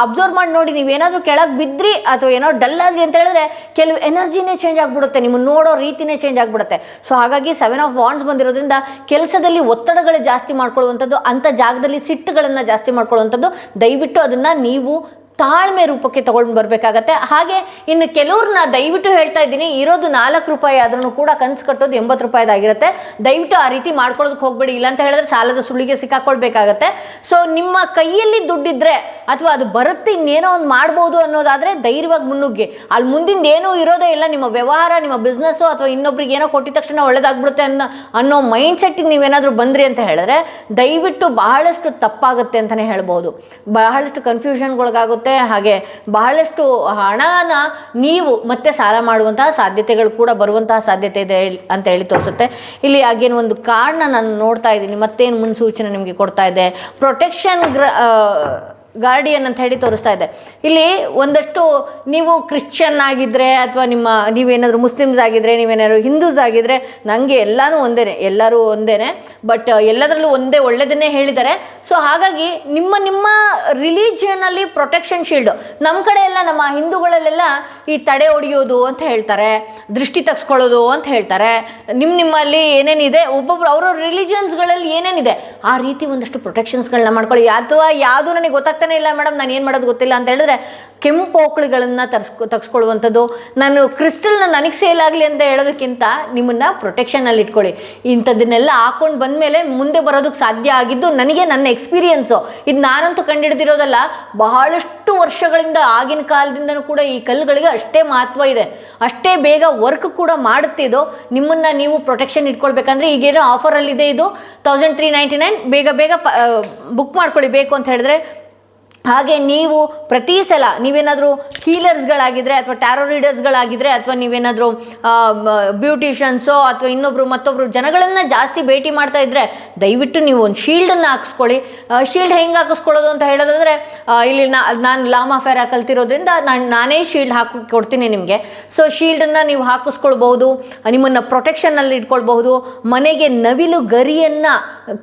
ಅಬ್ಸರ್ವ್ ಮಾಡಿ ನೋಡಿ. ನೀವೇನಾದರೂ ಕೆಳಗೆ ಬಿದ್ರಿ ಅಥವಾ ಏನೋ ಡಲ್ ಆದ್ರಿ ಅಂತ ಹೇಳಿದ್ರೆ, ಕೆಲವು ಎನರ್ಜಿನೇ ಚೇಂಜ್ ಆಗಿಬಿಡುತ್ತೆ, ನಿಮ್ಮ ನೋಡೋ ರೀತಿನೇ ಚೇಂಜ್ ಆಗಿಬಿಡುತ್ತೆ. ಸೊ ಹಾಗಾಗಿ 7 ಆಫ್ ವಾಂಡ್ಸ್ ಬಂದಿರೋದ್ರಿಂದ ಕೆಲಸದಲ್ಲಿ ಒತ್ತಡಗಳು ಜಾಸ್ತಿ ಮಾಡ್ಕೊಳ್ಳುವಂಥದ್ದು, ಅಂಥ ಜಾಗದಲ್ಲಿ ಸಿಟ್ಟುಗಳನ್ನು ಜಾಸ್ತಿ ಮಾಡ್ಕೊಳ್ಳುವಂಥದ್ದು, ದಯವಿಟ್ಟು ಅದನ್ನು ನೀವು ತಾಳ್ಮೆ ರೂಪಕ್ಕೆ ತಗೊಂಡು ಬರಬೇಕಾಗತ್ತೆ. ಹಾಗೆ ಇನ್ನು ಕೆಲವ್ರನ್ನ ದಯವಿಟ್ಟು ಹೇಳ್ತಾ ಇದ್ದೀನಿ, ಇರೋದು 4 ರೂಪಾಯಿ ಆದ್ರೂ ಕೂಡ ಕನಸು ಕಟ್ಟೋದು 80 ರೂಪಾಯಿದಾಗಿರುತ್ತೆ. ದಯವಿಟ್ಟು ಆ ರೀತಿ ಮಾಡ್ಕೊಳ್ಳೋದಕ್ಕೆ ಹೋಗಬೇಡಿ. ಇಲ್ಲ ಅಂತ ಹೇಳಿದ್ರೆ ಸಾಲದ ಸುಳಿಗೆ ಸಿಕ್ಕಾಕೊಳ್ಬೇಕಾಗತ್ತೆ. ಸೊ ನಿಮ್ಮ ಕೈಯಲ್ಲಿ ದುಡ್ಡಿದ್ರೆ, ಅಥವಾ ಅದು ಬರುತ್ತೆ, ಇನ್ನೇನೋ ಒಂದು ಮಾಡ್ಬೋದು ಅನ್ನೋದಾದರೆ ಧೈರ್ಯವಾಗಿ ಮುನ್ನುಗ್ಗಿ. ಅಲ್ಲಿ ಮುಂದಿಂದ ಏನೂ ಇರೋದೇ ಇಲ್ಲ. ನಿಮ್ಮ ವ್ಯವಹಾರ, ನಿಮ್ಮ ಬಿಸ್ನೆಸ್ಸು, ಅಥವಾ ಇನ್ನೊಬ್ರಿಗೆ ಏನೋ ಕೊಟ್ಟಿದ ತಕ್ಷಣ ಒಳ್ಳೇದಾಗ್ಬಿಡುತ್ತೆ ಅನ್ನೋ ಮೈಂಡ್ ಸೆಟ್ಟಿಗೆ ನೀವೇನಾದರೂ ಬಂದ್ರಿ ಅಂತ ಹೇಳಿದ್ರೆ, ದಯವಿಟ್ಟು ಬಹಳಷ್ಟು ತಪ್ಪಾಗುತ್ತೆ ಅಂತಲೇ ಹೇಳ್ಬೋದು. ಬಹಳಷ್ಟು ಕನ್ಫ್ಯೂಷನ್ಗೊಳಗಾಗುತ್ತೆ. ಹಾಗೆ ಬಹಳಷ್ಟು ಹಣನ ನೀವು ಮತ್ತೆ ಸಾಲ ಮಾಡುವಂತಹ ಸಾಧ್ಯತೆಗಳು ಕೂಡ ಬರುವಂತಹ ಸಾಧ್ಯತೆ ಇದೆ ಅಂತ ಹೇಳಿ ತೋರಿಸುತ್ತೆ. ಇಲ್ಲಿ ಹಾಗೇನು ಒಂದು ಕಾರ್ಡ್ನ ನಾನು ನೋಡ್ತಾ ಇದ್ದೀನಿ, ಮತ್ತೇನು ಮುನ್ಸೂಚನೆ ನಿಮಗೆ ಕೊಡ್ತಾ ಇದೆ, ಪ್ರೊಟೆಕ್ಷನ್ ಗಾರ್ಡಿಯನ್ ಅಂತ ಹೇಳಿ ತೋರಿಸ್ತಾ ಇದೆ. ಇಲ್ಲಿ ಒಂದಷ್ಟು ನೀವು ಕ್ರಿಶ್ಚಿಯನ್ ಆಗಿದ್ದರೆ, ಅಥವಾ ನೀವೇನಾದರೂ ಮುಸ್ಲಿಮ್ಸ್ ಆಗಿದ್ದರೆ, ನೀವೇನಾದ್ರು ಹಿಂದೂಸ್ ಆಗಿದ್ದರೆ, ನನಗೆ ಎಲ್ಲರೂ ಒಂದೇ, ಬಟ್ ಎಲ್ಲದರಲ್ಲೂ ಒಂದೇ ಒಳ್ಳೆಯದನ್ನೇ ಹೇಳಿದ್ದಾರೆ. ಸೊ ಹಾಗಾಗಿ ನಿಮ್ಮ ರಿಲಿಜಿಯನಲ್ಲಿ ಪ್ರೊಟೆಕ್ಷನ್ ಶೀಲ್ಡು, ನಮ್ಮ ಕಡೆ ಎಲ್ಲ, ನಮ್ಮ ಹಿಂದೂಗಳಲ್ಲೆಲ್ಲ ಈ ತಡೆ ಹೊಡೆಯೋದು ಅಂತ ಹೇಳ್ತಾರೆ, ದೃಷ್ಟಿ ತೆಗೆಸ್ಕೊಳ್ಳೋದು ಅಂತ ಹೇಳ್ತಾರೆ. ನಿಮ್ಮಲ್ಲಿ ಏನೇನಿದೆ, ಒಬ್ಬೊಬ್ರು ಅವ್ರವ್ರ ರಿಲಿಜಿಯನ್ಸ್ಗಳಲ್ಲಿ ಏನೇನಿದೆ ಆ ರೀತಿ ಒಂದಷ್ಟು ಪ್ರೊಟೆಕ್ಷನ್ಸ್ಗಳನ್ನ ಮಾಡ್ಕೊಳ್ಳಿ. ಅಥವಾ ಯಾವುದು ನನಗೆ ಗೊತ್ತಾಗ್ತಾನೆ ಇಲ್ಲ ಮೇಡಮ್, ನಾನು ಏನು ಮಾಡೋದು ಗೊತ್ತಿಲ್ಲ ಅಂತ ಹೇಳಿದ್ರೆ, ಕೆಂಪು ಓಕಳಿಗಳನ್ನು ತೆಗೆಸ್ಕೊಳ್ಳುವಂಥದ್ದು. ನಾನು ಕ್ರಿಸ್ಟಲ್ನ ನನಗೆ ಸೇಲ್ ಆಗಲಿ ಅಂತ ಹೇಳೋದಕ್ಕಿಂತ ನಿಮ್ಮನ್ನು ಪ್ರೊಟೆಕ್ಷನಲ್ಲಿ ಇಟ್ಕೊಳ್ಳಿ. ಇಂಥದ್ದನ್ನೆಲ್ಲ ಹಾಕೊಂಡು ಬಂದಮೇಲೆ ಮುಂದೆ ಬರೋದಕ್ಕೆ ಸಾಧ್ಯ ಆಗಿದ್ದು ನನಗೆ ನನ್ನ ಎಕ್ಸ್ಪೀರಿಯನ್ಸು. ಇದು ನಾನಂತೂ ಕಂಡುಹಿಡಿದಿರೋದಲ್ಲ, ಬಹಳಷ್ಟು ವರ್ಷಗಳಿಂದ, ಆಗಿನ ಕಾಲದಿಂದನೂ ಕೂಡ ಈ ಕಲ್ಲುಗಳಿಗೆ ಅಷ್ಟೇ ಮಹತ್ವ ಇದೆ, ಅಷ್ಟೇ ಬೇಗ ವರ್ಕ್ ಕೂಡ ಮಾಡುತ್ತೆ. ಇದು ನಿಮ್ಮನ್ನು ನೀವು ಪ್ರೊಟೆಕ್ಷನ್ ಇಟ್ಕೊಳ್ಬೇಕಂದ್ರೆ, ಈಗೇನೋ ಆಫರಲ್ಲಿದೆ, ಇದು 1399, ಬೇಗ ಬುಕ್ ಮಾಡ್ಕೊಳ್ಳಿ ಬೇಕು ಅಂತ ಹೇಳಿದ್ರೆ. ಹಾಗೆ ನೀವು ಪ್ರತಿ ಸಲ ನೀವೇನಾದರೂ ಹೀಲರ್ಸ್ಗಳಾಗಿದ್ದರೆ ಅಥವಾ ಟ್ಯಾರೋ ರೀಡರ್ಸ್ಗಳಾಗಿದ್ದರೆ ಅಥವಾ ನೀವೇನಾದರೂ ಬ್ಯೂಟಿಷಿಯನ್ಸೋ ಅಥವಾ ಮತ್ತೊಬ್ಬರು ಜನಗಳನ್ನು ಜಾಸ್ತಿ ಭೇಟಿ ಮಾಡ್ತಾ ಇದ್ದರೆ ದಯವಿಟ್ಟು ನೀವು ಒಂದು ಶೀಲ್ಡನ್ನು ಹಾಕಿಸ್ಕೊಳ್ಳಿ. ಶೀಲ್ಡ್ ಹೆಂಗೆ ಹಾಕಿಸ್ಕೊಳ್ಳೋದು ಅಂತ ಹೇಳೋದಾದರೆ ಇಲ್ಲಿ ನಾನು ಲಾಮಾ ಫೇರಾ ಕಲ್ತಿರೋದ್ರಿಂದ ನಾನೇ ಶೀಲ್ಡ್ ಹಾಕಿ ಕೊಡ್ತೀನಿ ನಿಮಗೆ. ಸೊ ಶೀಲ್ಡನ್ನು ನೀವು ಹಾಕಿಸ್ಕೊಳ್ಬಹುದು, ನಿಮ್ಮನ್ನು ಪ್ರೊಟೆಕ್ಷನಲ್ಲಿ ಇಟ್ಕೊಳ್ಬಹುದು. ಮನೆಗೆ ನವಿಲು ಗರಿಯನ್ನು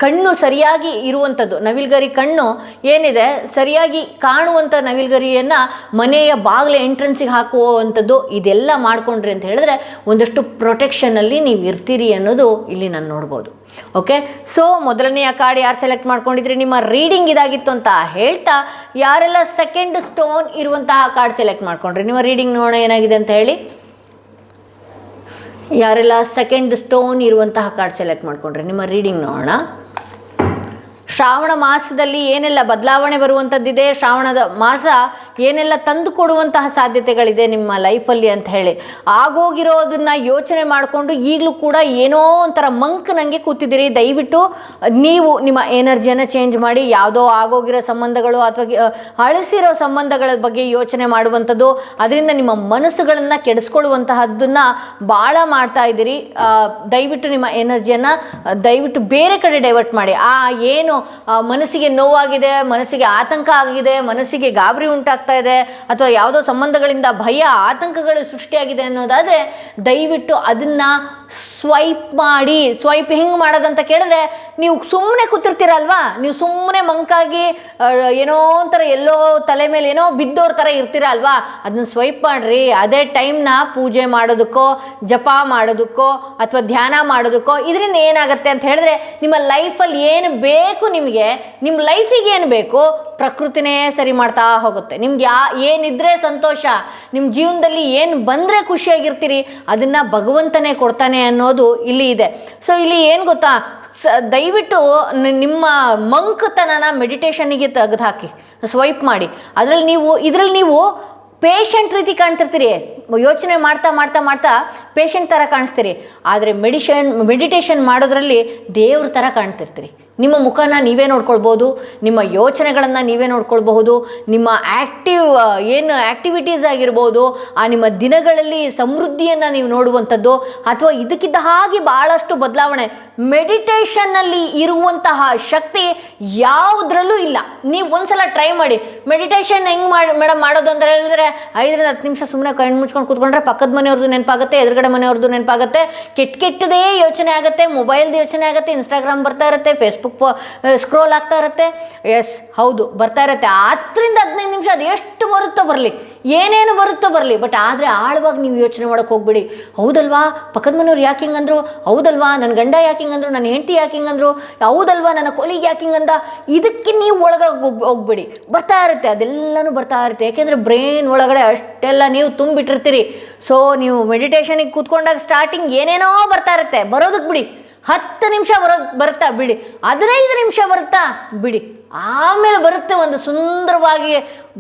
ಕಣ್ಣು ಸರಿಯಾಗಿ ಇರುವಂಥದ್ದು, ನವಿಲುಗರಿ ಕಣ್ಣು ಏನಿದೆ ಸರಿಯಾಗಿ ಕಾಣುವಂಥ ನವಿಲುಗರಿಯನ್ನು ಮನೆಯ ಬಾಗಿಲ ಎಂಟ್ರೆನ್ಸಿಗೆ ಹಾಕುವಂಥದ್ದು, ಇದೆಲ್ಲ ಮಾಡಿಕೊಂಡ್ರಿ ಅಂತ ಹೇಳಿದ್ರೆ ಒಂದಷ್ಟು ಪ್ರೊಟೆಕ್ಷನಲ್ಲಿ ನೀವು ಇರ್ತೀರಿ ಅನ್ನೋದು ಇಲ್ಲಿ ನಾನು ನೋಡ್ಬೋದು. ಓಕೆ, ಸೊ ಮೊದಲನೆಯ ಕಾರ್ಡ್ ಯಾರು ಸೆಲೆಕ್ಟ್ ಮಾಡ್ಕೊಂಡಿದ್ರಿ, ನಿಮ್ಮ ರೀಡಿಂಗ್ ಇದಾಗಿತ್ತು ಅಂತ ಹೇಳ್ತಾ ಯಾರೆಲ್ಲ ಸೆಕೆಂಡ್ ಸ್ಟೋನ್ ಇರುವಂತಹ ಕಾರ್ಡ್ ಸೆಲೆಕ್ಟ್ ಮಾಡ್ಕೊಂಡ್ರಿ ನಿಮ್ಮ ರೀಡಿಂಗ್ ನೋಡೋಣ ಏನಾಗಿದೆ ಅಂತ ಹೇಳಿ. ಯಾರೆಲ್ಲ ಸೆಕೆಂಡ್ ಸ್ಟೋನ್ ಇರುವಂತಹ ಕಾರ್ಡ್ ಸೆಲೆಕ್ಟ್ ಮಾಡ್ಕೊಂಡ್ರಿ ನಿಮ್ಮ ರೀಡಿಂಗ್ ನೋಡೋಣ. ಶ್ರಾವಣ ಮಾಸದಲ್ಲಿ ಏನೆಲ್ಲ ಬದಲಾವಣೆ ಬರುವಂಥದ್ದಿದೆ, ಶ್ರಾವಣದ ಮಾಸ ಏನೆಲ್ಲ ತಂದು ಕೊಡುವಂತಹ ಸಾಧ್ಯತೆಗಳಿದೆ ನಿಮ್ಮ ಲೈಫಲ್ಲಿ ಅಂತ ಹೇಳಿ ಆಗೋಗಿರೋದನ್ನು ಯೋಚನೆ ಮಾಡಿಕೊಂಡು ಈಗಲೂ ಕೂಡ ಏನೋ ಒಂಥರ ಮಂಕ್ ನನಗೆ ಕೂತಿದ್ದೀರಿ. ದಯವಿಟ್ಟು ನೀವು ನಿಮ್ಮ ಎನರ್ಜಿಯನ್ನು ಚೇಂಜ್ ಮಾಡಿ, ಯಾವುದೋ ಆಗೋಗಿರೋ ಸಂಬಂಧಗಳು ಅಥವಾ ಅಳಿಸಿರೋ ಸಂಬಂಧಗಳ ಬಗ್ಗೆ ಯೋಚನೆ ಮಾಡುವಂಥದ್ದು, ಅದರಿಂದ ನಿಮ್ಮ ಮನಸ್ಸುಗಳನ್ನು ಕೆಡಿಸ್ಕೊಳ್ಳುವಂತಹದ್ದನ್ನು ಭಾಳ ಮಾಡ್ತಾ ಇದ್ದೀರಿ. ದಯವಿಟ್ಟು ನಿಮ್ಮ ಎನರ್ಜಿಯನ್ನು ದಯವಿಟ್ಟು ಬೇರೆ ಕಡೆ ಡೈವರ್ಟ್ ಮಾಡಿ. ಏನು ಮನಸ್ಸಿಗೆ ನೋವಾಗಿದೆ, ಮನಸ್ಸಿಗೆ ಆತಂಕ ಆಗಿದೆ, ಮನಸ್ಸಿಗೆ ಗಾಬರಿ ಉಂಟಾಗ್ತಾ ಇದೆ ಅಥವಾ ಯಾವುದೋ ಸಂಬಂಧಗಳಿಂದ ಭಯ ಆತಂಕಗಳು ಸೃಷ್ಟಿಯಾಗಿದೆ ಅನ್ನೋದಾದರೆ ದಯವಿಟ್ಟು ಅದನ್ನು ಸ್ವೈಪ್ ಮಾಡಿ. ಸ್ವೈಪ್ ಹೆಂಗೆ ಮಾಡೋದಂತ ಕೇಳಿದ್ರೆ, ನೀವು ಸುಮ್ಮನೆ ಕೂತಿರ್ತೀರಲ್ವಾ, ನೀವು ಸುಮ್ಮನೆ ಮಂಕಾಗಿ ಏನೋ ಒಂಥರ ಎಲ್ಲೋ ತಲೆ ಮೇಲೆ ಏನೋ ಬಿದ್ದೋರ ಥರ ಇರ್ತೀರ ಅಲ್ವಾ, ಅದನ್ನ ಸ್ವೈಪ್ ಮಾಡಿರಿ. ಅದೇ ಟೈಮ್ನ ಪೂಜೆ ಮಾಡೋದಕ್ಕೋ ಜಪ ಮಾಡೋದಕ್ಕೋ ಅಥವಾ ಧ್ಯಾನ ಮಾಡೋದಕ್ಕೋ ಇದರಿಂದ ಏನಾಗುತ್ತೆ ಅಂತ ಹೇಳಿದ್ರೆ ನಿಮ್ಮ ಲೈಫಲ್ಲಿ ಏನು ಬೇಕು, ನಿಮಗೆ ನಿಮ್ಮ ಲೈಫಿಗೆ ಏನು ಬೇಕು ಪ್ರಕೃತಿನೇ ಸರಿ ಮಾಡ್ತಾ ಹೋಗುತ್ತೆ. ನಿಮ್ಗೆ ಏನಿದ್ರೆ ಸಂತೋಷ, ನಿಮ್ಮ ಜೀವನದಲ್ಲಿ ಏನು ಬಂದರೆ ಖುಷಿಯಾಗಿರ್ತೀರಿ ಅದನ್ನು ಭಗವಂತನೇ ಕೊಡ್ತಾನೆ ಅನ್ನೋದು ಇಲ್ಲಿ ಇದೆ. ಸೊ ಇಲ್ಲಿ ಏನು ಗೊತ್ತಾ, ದಯವಿಟ್ಟು ನಿಮ್ಮ ಮಂಕತನನ ಮೆಡಿಟೇಷನ್ನಿಗೆ ತೆಗೆದುಹಾಕಿ, ಸ್ವೈಪ್ ಮಾಡಿ. ಇದರಲ್ಲಿ ನೀವು ಪೇಷಂಟ್ ರೀತಿ ಕಾಣ್ತಿರ್ತೀರಿ, ಯೋಚನೆ ಮಾಡ್ತಾ ಮಾಡ್ತಾ ಮಾಡ್ತಾ ಪೇಷಂಟ್ ಥರ ಕಾಣಿಸ್ತೀರಿ. ಆದರೆ ಮೆಡಿಟೇಷನ್ ಮಾಡೋದ್ರಲ್ಲಿ ದೇವ್ರ ಥರ ಕಾಣ್ತಿರ್ತೀರಿ. ನಿಮ್ಮ ಮುಖನ ನೀವೇ ನೋಡ್ಕೊಳ್ಬೋದು, ನಿಮ್ಮ ಯೋಚನೆಗಳನ್ನು ನೀವೇ ನೋಡ್ಕೊಳ್ಬಹುದು, ನಿಮ್ಮ ಆ್ಯಕ್ಟಿವಿಟೀಸ್ ಆಗಿರ್ಬೋದು, ನಿಮ್ಮ ದಿನಗಳಲ್ಲಿ ಸಮೃದ್ಧಿಯನ್ನು ನೀವು ನೋಡುವಂಥದ್ದು ಅಥವಾ ಇದಕ್ಕಿದ್ದ ಹಾಗೆ ಭಾಳಷ್ಟು ಬದಲಾವಣೆ ಮೆಡಿಟೇಷನ್ನಲ್ಲಿ ಇರುವಂತಹ ಶಕ್ತಿ ಯಾವುದ್ರಲ್ಲೂ ಇಲ್ಲ. ನೀವು ಒಂದ್ಸಲ ಟ್ರೈ ಮಾಡಿ. ಮೆಡಿಟೇಷನ್ ಹೆಂಗೆ ಮೇಡಮ್ ಮಾಡೋದು ಅಂತ ಹೇಳಿದ್ರೆ 5-10 ನಿಮಿಷ ಸುಮ್ಮನೆ ಕಣ್ಣು ಮುಚ್ಕೊಂಡು ಕೂತ್ಕೊಂಡ್ರೆ ಪಕ್ಕದ ಮನೆಯವ್ರದ್ದು ನೆನಪಾಗುತ್ತೆ, ಎದುರುಗಡೆ ಮನೆಯವ್ರದ್ದು ನೆನಪಾಗುತ್ತೆ, ಕೆಟ್ಟದೇ ಯೋಚನೆ ಆಗುತ್ತೆ, ಮೊಬೈಲ್ದು ಯೋಚನೆ ಆಗುತ್ತೆ, ಇನ್ಸ್ಟಾಗ್ರಾಮ್ ಬರ್ತಾ ಇರುತ್ತೆ, ಫೇಸ್ಬುಕ್ ಸ್ಕ್ರೋಲ್ ಆಗ್ತಾ ಇರುತ್ತೆ. ಎಸ್ ಹೌದು ಬರ್ತಾ ಇರುತ್ತೆ. 10-15 ನಿಮಿಷ ಅದು ಎಷ್ಟು ಬರುತ್ತೋ ಬರಲಿ, ಏನೇನು ಬರುತ್ತೋ ಬರಲಿ, ಬಟ್ ಆದರೆ ಆಳವಾಗಿ ನೀವು ಯೋಚನೆ ಮಾಡೋಕ್ಕೆ ಹೋಗ್ಬೇಡಿ. ಹೌದಲ್ವಾ ಪಕ್ಕದ ಮನೆಯವ್ರು ಯಾಕೆ ಹಿಂಗಂದ್ರು, ಹೌದಲ್ವಾ ನನ್ನ ಗಂಡ ಯಾಕೆ ಹಿಂಗಂದ್ರು, ನನ್ನ ಹೆಂಡತಿ ಯಾಕೆ ಹಿಂಗಂದ್ರು, ಹೌದಲ್ವಾ ನನ್ನ ಕೊಲಿಗೆ ಯಾಕೆ ಹಿಂಗಂದ, ಇದಕ್ಕೆ ನೀವು ಒಳಗಾಗಿ ಹೋಗ್ಬೇಡಿ. ಬರ್ತಾ ಇರುತ್ತೆ, ಅದೆಲ್ಲನೂ ಬರ್ತಾ ಇರುತ್ತೆ. ಯಾಕೆಂದರೆ ಬ್ರೈನ್ ಒಳಗಡೆ ಅಷ್ಟೆಲ್ಲ ನೀವು ತುಂಬಿಟ್ಟಿರ್ತೀರಿ. ಸೊ ನೀವು ಮೆಡಿಟೇಷನಿಗೆ ಕೂತ್ಕೊಂಡಾಗ ಸ್ಟಾರ್ಟಿಂಗ್ ಏನೇನೋ ಬರ್ತಾ ಇರುತ್ತೆ, ಬರೋದಕ್ಕೆ ಬಿಡಿ. 10 ನಿಮಿಷ ಬರುತ್ತಾ ಬಿಡಿ, 15 ನಿಮಿಷ ಬರುತ್ತಾ ಬಿಡಿ, ಆಮೇಲೆ ಬರುತ್ತೆ ಒಂದು ಸುಂದರವಾಗಿ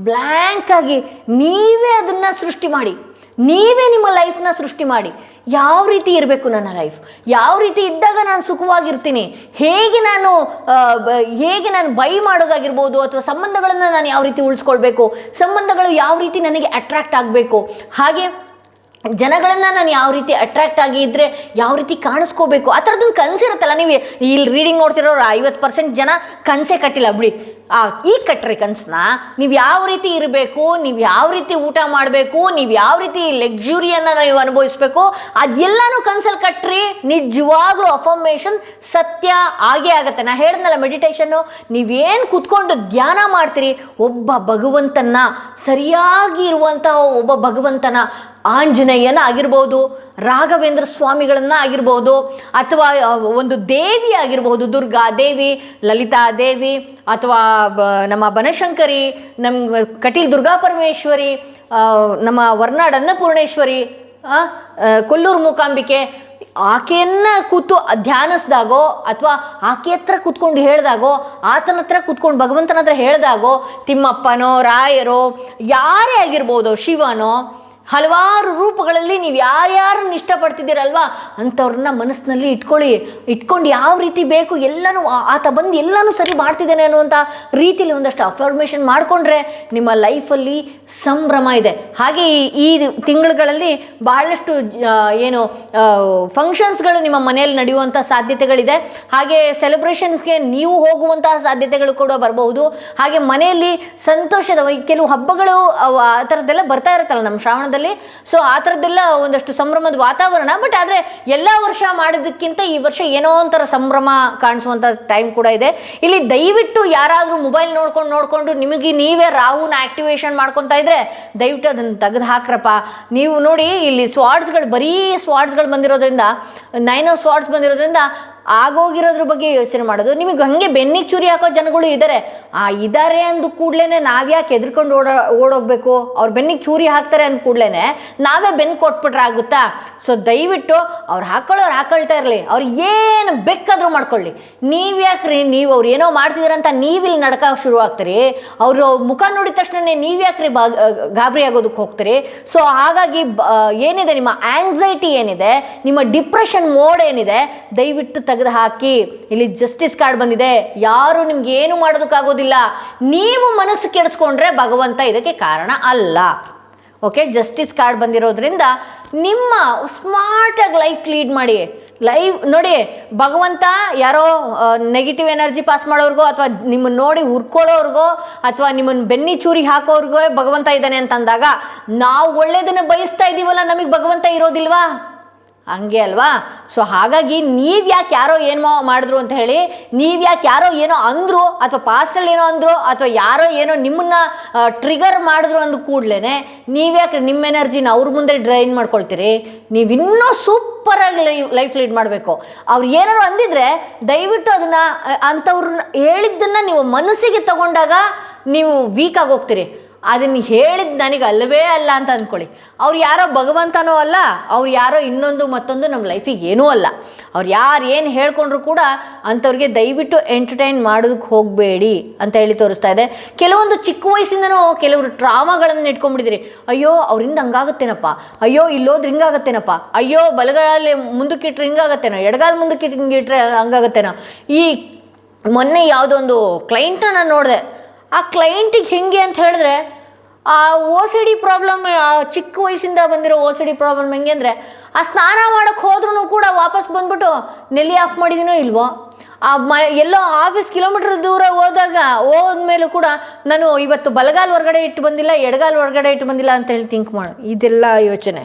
ಬ್ಲ್ಯಾಂಕ್ ಆಗಿ ನೀವೇ ಅದನ್ನು ಸೃಷ್ಟಿ ಮಾಡಿ, ನೀವೇ ನಿಮ್ಮ ಲೈಫ್ನ ಸೃಷ್ಟಿ ಮಾಡಿ. ಯಾವ ರೀತಿ ಇರಬೇಕು ನನ್ನ ಲೈಫ್, ಯಾವ ರೀತಿ ಇದ್ದಾಗ ನಾನು ಸುಖವಾಗಿರ್ತೀನಿ, ಹೇಗೆ ನಾನು ಬೈ ಮಾಡೋದಾಗಿರ್ಬೋದು ಅಥವಾ ಸಂಬಂಧಗಳನ್ನು ನಾನು ಯಾವ ರೀತಿ ಉಳಿಸ್ಕೊಳ್ಬೇಕು, ಸಂಬಂಧಗಳು ಯಾವ ರೀತಿ ನನಗೆ ಅಟ್ರಾಕ್ಟ್ ಆಗಬೇಕು, ಹಾಗೆ ಜನಗಳನ್ನು ನಾನು ಯಾವ ರೀತಿ ಅಟ್ರಾಕ್ಟ್ ಆಗಿ ಇದ್ದರೆ ಯಾವ ರೀತಿ ಕಾಣಿಸ್ಕೋಬೇಕು, ಆ ಥರದೊಂದು ಕನಸಿರುತ್ತಲ್ಲ. ನೀವು ಇಲ್ಲಿ ರೀಡಿಂಗ್ ನೋಡ್ತಿರೋರು 50% ಜನ ಕನಸೇ ಕಟ್ಟಿಲ್ಲ ಬಿಡಿ. ಈಗ ಕಟ್ಟ್ರಿ ಕನಸನ್ನ. ನೀವು ಯಾವ ರೀತಿ ಇರಬೇಕು, ನೀವು ಯಾವ ರೀತಿ ಊಟ ಮಾಡಬೇಕು, ನೀವು ಯಾವ ರೀತಿ ಲಕ್ಸುರಿಯನ್ನು ನೀವು ಅನುಭವಿಸ್ಬೇಕು, ಅದೆಲ್ಲನೂ ಕನಸಲ್ಲಿ ಕಟ್ಟ್ರಿ. ನಿಜವಾಗ್ಲೂ ಅಫರ್ಮೇಷನ್ ಸತ್ಯ ಆಗೇ ಆಗುತ್ತೆ. ನಾ ಹೇಳಿದ್ನಲ್ಲ ಮೆಡಿಟೇಷನ್ನು, ನೀವೇನು ಕೂತ್ಕೊಂಡು ಧ್ಯಾನ ಮಾಡ್ತೀರಿ, ಒಬ್ಬ ಭಗವಂತನ ಸರಿಯಾಗಿ ಇರುವಂತಹ ಒಬ್ಬ ಭಗವಂತನ ಆಂಜನೇಯನ ಆಗಿರ್ಬೋದು, ರಾಘವೇಂದ್ರ ಸ್ವಾಮಿಗಳನ್ನು ಆಗಿರ್ಬೋದು, ಅಥವಾ ಒಂದು ದೇವಿ ಆಗಿರ್ಬೋದು, ದುರ್ಗಾ ದೇವಿ, ಲಲಿತಾ ದೇವಿ, ಅಥವಾ ನಮ್ಮ ಬನಶಂಕರಿ, ನಮ್ಮ ಕಟೀಲ್ ದುರ್ಗಾ ಪರಮೇಶ್ವರಿ, ನಮ್ಮ ವರ್ನಾಡ್ ಅನ್ನಪೂರ್ಣೇಶ್ವರಿ, ಕೊಲ್ಲೂರು ಮೂಕಾಂಬಿಕೆ, ಆಕೆಯನ್ನು ಕೂತು ಧ್ಯಾನಿಸ್ದಾಗೋ ಅಥವಾ ಆಕೆ ಹತ್ರ ಕೂತ್ಕೊಂಡು ಹೇಳಿದಾಗೋ, ಆತನ ಹತ್ರ ಕೂತ್ಕೊಂಡು ಭಗವಂತನ ಹತ್ರ ಹೇಳಿದಾಗೋ, ತಿಮ್ಮಪ್ಪನೋ ರಾಯರೋ ಯಾರೇ ಆಗಿರ್ಬೋದು, ಶಿವನೋ ಹಲವಾರು ರೂಪಗಳಲ್ಲಿ ನೀವು ಯಾರ್ಯಾರನ್ನ ಇಷ್ಟಪಡ್ತಿದ್ದೀರಲ್ವಾ ಅಂಥವ್ರನ್ನ ಮನಸ್ಸಿನಲ್ಲಿ ಇಟ್ಕೊಂಡು ಯಾವ ರೀತಿ ಬೇಕು ಎಲ್ಲನೂ ಆತ ಬಂದು ಎಲ್ಲನೂ ಸರಿ ಮಾಡ್ತಿದ್ದಾನೆ ಅನ್ನುವಂಥ ರೀತಿಯಲ್ಲಿ ಒಂದಷ್ಟು ಅಫರ್ಮೇಷನ್ ಮಾಡಿಕೊಂಡ್ರೆ ನಿಮ್ಮ ಲೈಫಲ್ಲಿ ಸಂಭ್ರಮ ಇದೆ. ಹಾಗೆ ಈ ತಿಂಗಳುಗಳಲ್ಲಿ ಬಹಳಷ್ಟು ಏನು ಫಂಕ್ಷನ್ಸ್ಗಳು ನಿಮ್ಮ ಮನೆಯಲ್ಲಿ ನಡೆಯುವಂಥ ಸಾಧ್ಯತೆಗಳಿದೆ. ಹಾಗೆ ಸೆಲೆಬ್ರೇಷನ್ಸ್ಗೆ ನೀವು ಹೋಗುವಂತಹ ಸಾಧ್ಯತೆಗಳು ಕೂಡ ಬರಬಹುದು. ಹಾಗೆ ಮನೆಯಲ್ಲಿ ಸಂತೋಷದ ಕೆಲವು ಹಬ್ಬಗಳು ಆ ಥರದ್ದೆಲ್ಲ ಬರ್ತಾ ಇರುತ್ತಲ್ಲ ನಮ್ಮ ಶ್ರಾವಣದಲ್ಲಿ. ಸೊ ಆ ಥರದ್ದೆಲ್ಲ ಒಂದಷ್ಟು ಸಂಭ್ರಮದ ವಾತಾವರಣ. ಬಟ್ ಆದರೆ ಎಲ್ಲ ವರ್ಷ ಮಾಡೋದಕ್ಕಿಂತ ಈ ವರ್ಷ ಏನೋ ಒಂಥರ ಸಂಭ್ರಮ ಕಾಣಿಸುವಂಥ ಟೈಮ್ ಕೂಡ ಇದೆ. ಇಲ್ಲಿ ದಯವಿಟ್ಟು ಯಾರಾದರೂ ಮೊಬೈಲ್ ನೋಡ್ಕೊಂಡು ನಿಮಗೆ ನೀವೇ ರಾಹುನ ಆಕ್ಟಿವೇಶನ್ ಮಾಡ್ಕೊತಾ ಇದ್ರೆ ದಯವಿಟ್ಟು ಅದನ್ನು ತೆಗೆದು ಹಾಕ್ರಪ್ಪ. ನೀವು ನೋಡಿ ಇಲ್ಲಿ ಬರೀ ಸ್ವಾರ್ಡ್ಸ್ಗಳು ಬಂದಿರೋದ್ರಿಂದ 9 ಆಫ್ ಸ್ವಾರ್ಡ್ಸ್ ಬಂದಿರೋದ್ರಿಂದ ಆಗೋಗಿರೋದ್ರ ಬಗ್ಗೆ ಯೋಚನೆ ಮಾಡೋದು. ನಿಮಗೆ ಹಂಗೆ ಬೆನ್ನಿಗೆ ಚೂರಿ ಹಾಕೋ ಜನಗಳು ಇದ್ದಾರೆ ಅಂದ ಕೂಡಲೇ ನಾವ್ಯಾಕೆ ಎದ್ಕೊಂಡು ಓಡೋಗ್ಬೇಕು? ಅವ್ರು ಬೆನ್ನಿಗೆ ಚೂರಿ ಹಾಕ್ತಾರೆ ಅಂದ ಕೂಡಲೇ ನಾವೇ ಬೆನ್ನು ಕೊಟ್ಬಿಟ್ರೆ ಆಗುತ್ತಾ? ಸೊ ದಯವಿಟ್ಟು ಅವ್ರು ಹಾಕೊಳ್ತಾ ಇರಲಿ, ಅವ್ರು ಏನು ಬೇಕಾದರೂ ಮಾಡ್ಕೊಳ್ಳಿ. ನೀವು ಅವ್ರು ಏನೋ ಮಾಡ್ತಿದಾರಂತ ನೀವಿಲ್ಲಿ ನಡ್ಕಕ್ಕೆ ಶುರು ಆಗ್ತೀರಿ. ಅವರು ಮುಖ ನೋಡಿದ ತಕ್ಷಣ ನೀವ್ಯಾಕ್ರಿ ಗಾಬರಿ ಆಗೋದಕ್ಕೆ ಹೋಗ್ತೀರಿ? ಸೊ ಹಾಗಾಗಿ ಏನಿದೆ ನಿಮ್ಮ ಆಂಗ್ಸೈಟಿ ಏನಿದೆ, ನಿಮ್ಮ ಡಿಪ್ರೆಷನ್ ಮೋಡ್ ಏನಿದೆ, ದಯವಿಟ್ಟು ತೆಗೆದು ಹಾಕಿ. ಇಲ್ಲಿ ಜಸ್ಟಿಸ್ ಕಾರ್ಡ್ ಬಂದಿದೆ. ಯಾರು ನಿಮ್ಗೆ ಏನು ಮಾಡೋದಕ್ಕಾಗೋದಿಲ್ಲ. ನೀವು ಮನಸ್ಸು ಕೆಡಿಸ್ಕೊಂಡ್ರೆ ಭಗವಂತ ಇದಕ್ಕೆ ಕಾರಣ ಅಲ್ಲ. ಓಕೆ, ಜಸ್ಟಿಸ್ ಕಾರ್ಡ್ ಬಂದಿರೋದ್ರಿಂದ ನಿಮ್ಮ ಸ್ಮಾರ್ಟಾಗಿ ಲೈಫ್ ಲೀಡ್ ಮಾಡಿ. ನೋಡಿ, ಭಗವಂತ ಯಾರೋ ನೆಗೆಟಿವ್ ಎನರ್ಜಿ ಪಾಸ್ ಮಾಡೋರ್ಗೋ ಅಥವಾ ನಿಮ್ಮನ್ನು ನೋಡಿ ಹುರ್ಕೊಳ್ಳೋರ್ಗೋ ಅಥವಾ ನಿಮ್ಮನ್ನು ಬೆನ್ನಿ ಚೂರಿ ಹಾಕೋರ್ಗೋ ಭಗವಂತ ಇದ್ದಾನೆ ಅಂತ ಅಂದಾಗ ನಾವು ಒಳ್ಳೇದನ್ನು ಬಯಸ್ತಾ ಇದ್ದೀವಲ್ಲ, ನಮಗೆ ಭಗವಂತ ಇರೋದಿಲ್ವಾ? ಹಂಗೆ ಅಲ್ವಾ? ಸೊ ಹಾಗಾಗಿ ನೀವ್ಯಾಕೆ ಯಾರೋ ಏನೋ ಮಾಡಿದ್ರು ಅಂತ ಹೇಳಿ, ನೀವ್ಯಾಕೆ ಯಾರೋ ಏನೋ ಅಂದರು ಅಥವಾ ಪಾಸ್ಟಲ್ಲಿ ಏನೋ ಅಂದರು ಅಥವಾ ಯಾರೋ ಏನೋ ನಿಮ್ಮನ್ನ ಟ್ರಿಗರ್ ಮಾಡಿದ್ರು ಅಂದ ಕೂಡಲೇ ನೀವ್ಯಾಕೆ ನಿಮ್ಮ ಎನರ್ಜಿನ ಅವ್ರ ಮುಂದೆ ಡ್ರೈನ್ ಮಾಡ್ಕೊಳ್ತೀರಿ? ನೀವಿನ್ನೂ ಸೂಪರಾಗಿ ಲೈಫ್ ಲೀಡ್ ಮಾಡಬೇಕು. ಅವ್ರು ಏನಾದ್ರು ಅಂದಿದ್ರೆ ದಯವಿಟ್ಟು ಅದನ್ನು ಅಂಥವ್ರನ್ನ ಹೇಳಿದ್ದನ್ನು ನೀವು ಮನಸ್ಸಿಗೆ ತಗೊಂಡಾಗ ನೀವು ವೀಕ್ ಆಗಿ ಹೋಗ್ತೀರಿ. ಅದನ್ನು ಹೇಳಿದ್ದು ನನಗೆ ಅಲ್ಲವೇ ಅಲ್ಲ ಅಂತ ಅಂದ್ಕೊಳ್ಳಿ. ಅವ್ರು ಯಾರೋ ಭಗವಂತನೋ ಅಲ್ಲ, ಅವ್ರು ಯಾರೋ ಇನ್ನೊಂದು ಮತ್ತೊಂದು ನಮ್ಮ ಲೈಫಿಗೆ ಏನೂ ಅಲ್ಲ. ಅವ್ರು ಯಾರು ಏನು ಹೇಳ್ಕೊಂಡ್ರು ಕೂಡ ಅಂಥವ್ರಿಗೆ ದಯವಿಟ್ಟು ಎಂಟರ್ಟೈನ್ ಮಾಡೋದಕ್ಕೆ ಹೋಗಬೇಡಿ ಅಂತ ಹೇಳಿ ತೋರಿಸ್ತಾ ಇದೆ. ಕೆಲವೊಂದು ಚಿಕ್ಕ ವಯಸ್ಸಿಂದನೂ ಕೆಲವರು ಟ್ರಾಮಾಗಳನ್ನು ಇಟ್ಕೊಂಡ್ಬಿಟ್ಟಿದ್ರಿ. ಅಯ್ಯೋ ಅವರಿಂದ ಹಂಗಾಗತ್ತೇನಪ್ಪ, ಅಯ್ಯೋ ಇಲ್ಲೋದ್ರೆ ಹಿಂಗಾಗತ್ತೇನಪ್ಪ, ಅಯ್ಯೋ ಬಲಗಾಲಲ್ಲಿ ಮುಂದಕ್ಕಿಟ್ರೆ ಹಿಂಗಾಗತ್ತೇನೋ, ಎಡಗಾಲ ಮುಂದಕ್ಕಿಟ್ರೆ ಹಂಗಾಗತ್ತೇನೋ. ಈ ಮೊನ್ನೆ ಯಾವುದೋ ಒಂದು ಕ್ಲೈಂಟ್ನ ನಾನು ನೋಡಿದೆ. ಆ ಕ್ಲೈಂಟಿಗೆ ಹೆಂಗೆ ಅಂತ ಹೇಳಿದ್ರೆ, ಆ OCD ಪ್ರಾಬ್ಲಮ್, ಚಿಕ್ಕ ವಯಸ್ಸಿಂದ ಬಂದಿರೋ OCD ಪ್ರಾಬ್ಲಮ್ ಹೆಂಗೆ ಅಂದರೆ, ಆ ಸ್ನಾನ ಮಾಡೋಕ್ಕೆ ಹೋದ್ರೂ ಕೂಡ ವಾಪಸ್ ಬಂದ್ಬಿಟ್ಟು ನೆಲ್ಲಿ ಆಫ್ ಮಾಡಿದ್ದೀನೋ ಇಲ್ವೋ, ಎಲ್ಲೋ ಆಫೀಸ್ ಕಿಲೋಮೀಟ್ರ್ ದೂರ ಹೋದ್ಮೇಲೂ ಕೂಡ ನಾನು ಇವತ್ತು ಬಲಗಾಲ ಹೊರಗಡೆ ಇಟ್ಟು ಬಂದಿಲ್ಲ, ಎಡಗಾಲ ಹೊರಗಡೆ ಇಟ್ಟು ಬಂದಿಲ್ಲ ಅಂತ ಹೇಳಿ ಥಿಂಕ್ ಮಾಡು. ಇದೆಲ್ಲ ಯೋಚನೆ.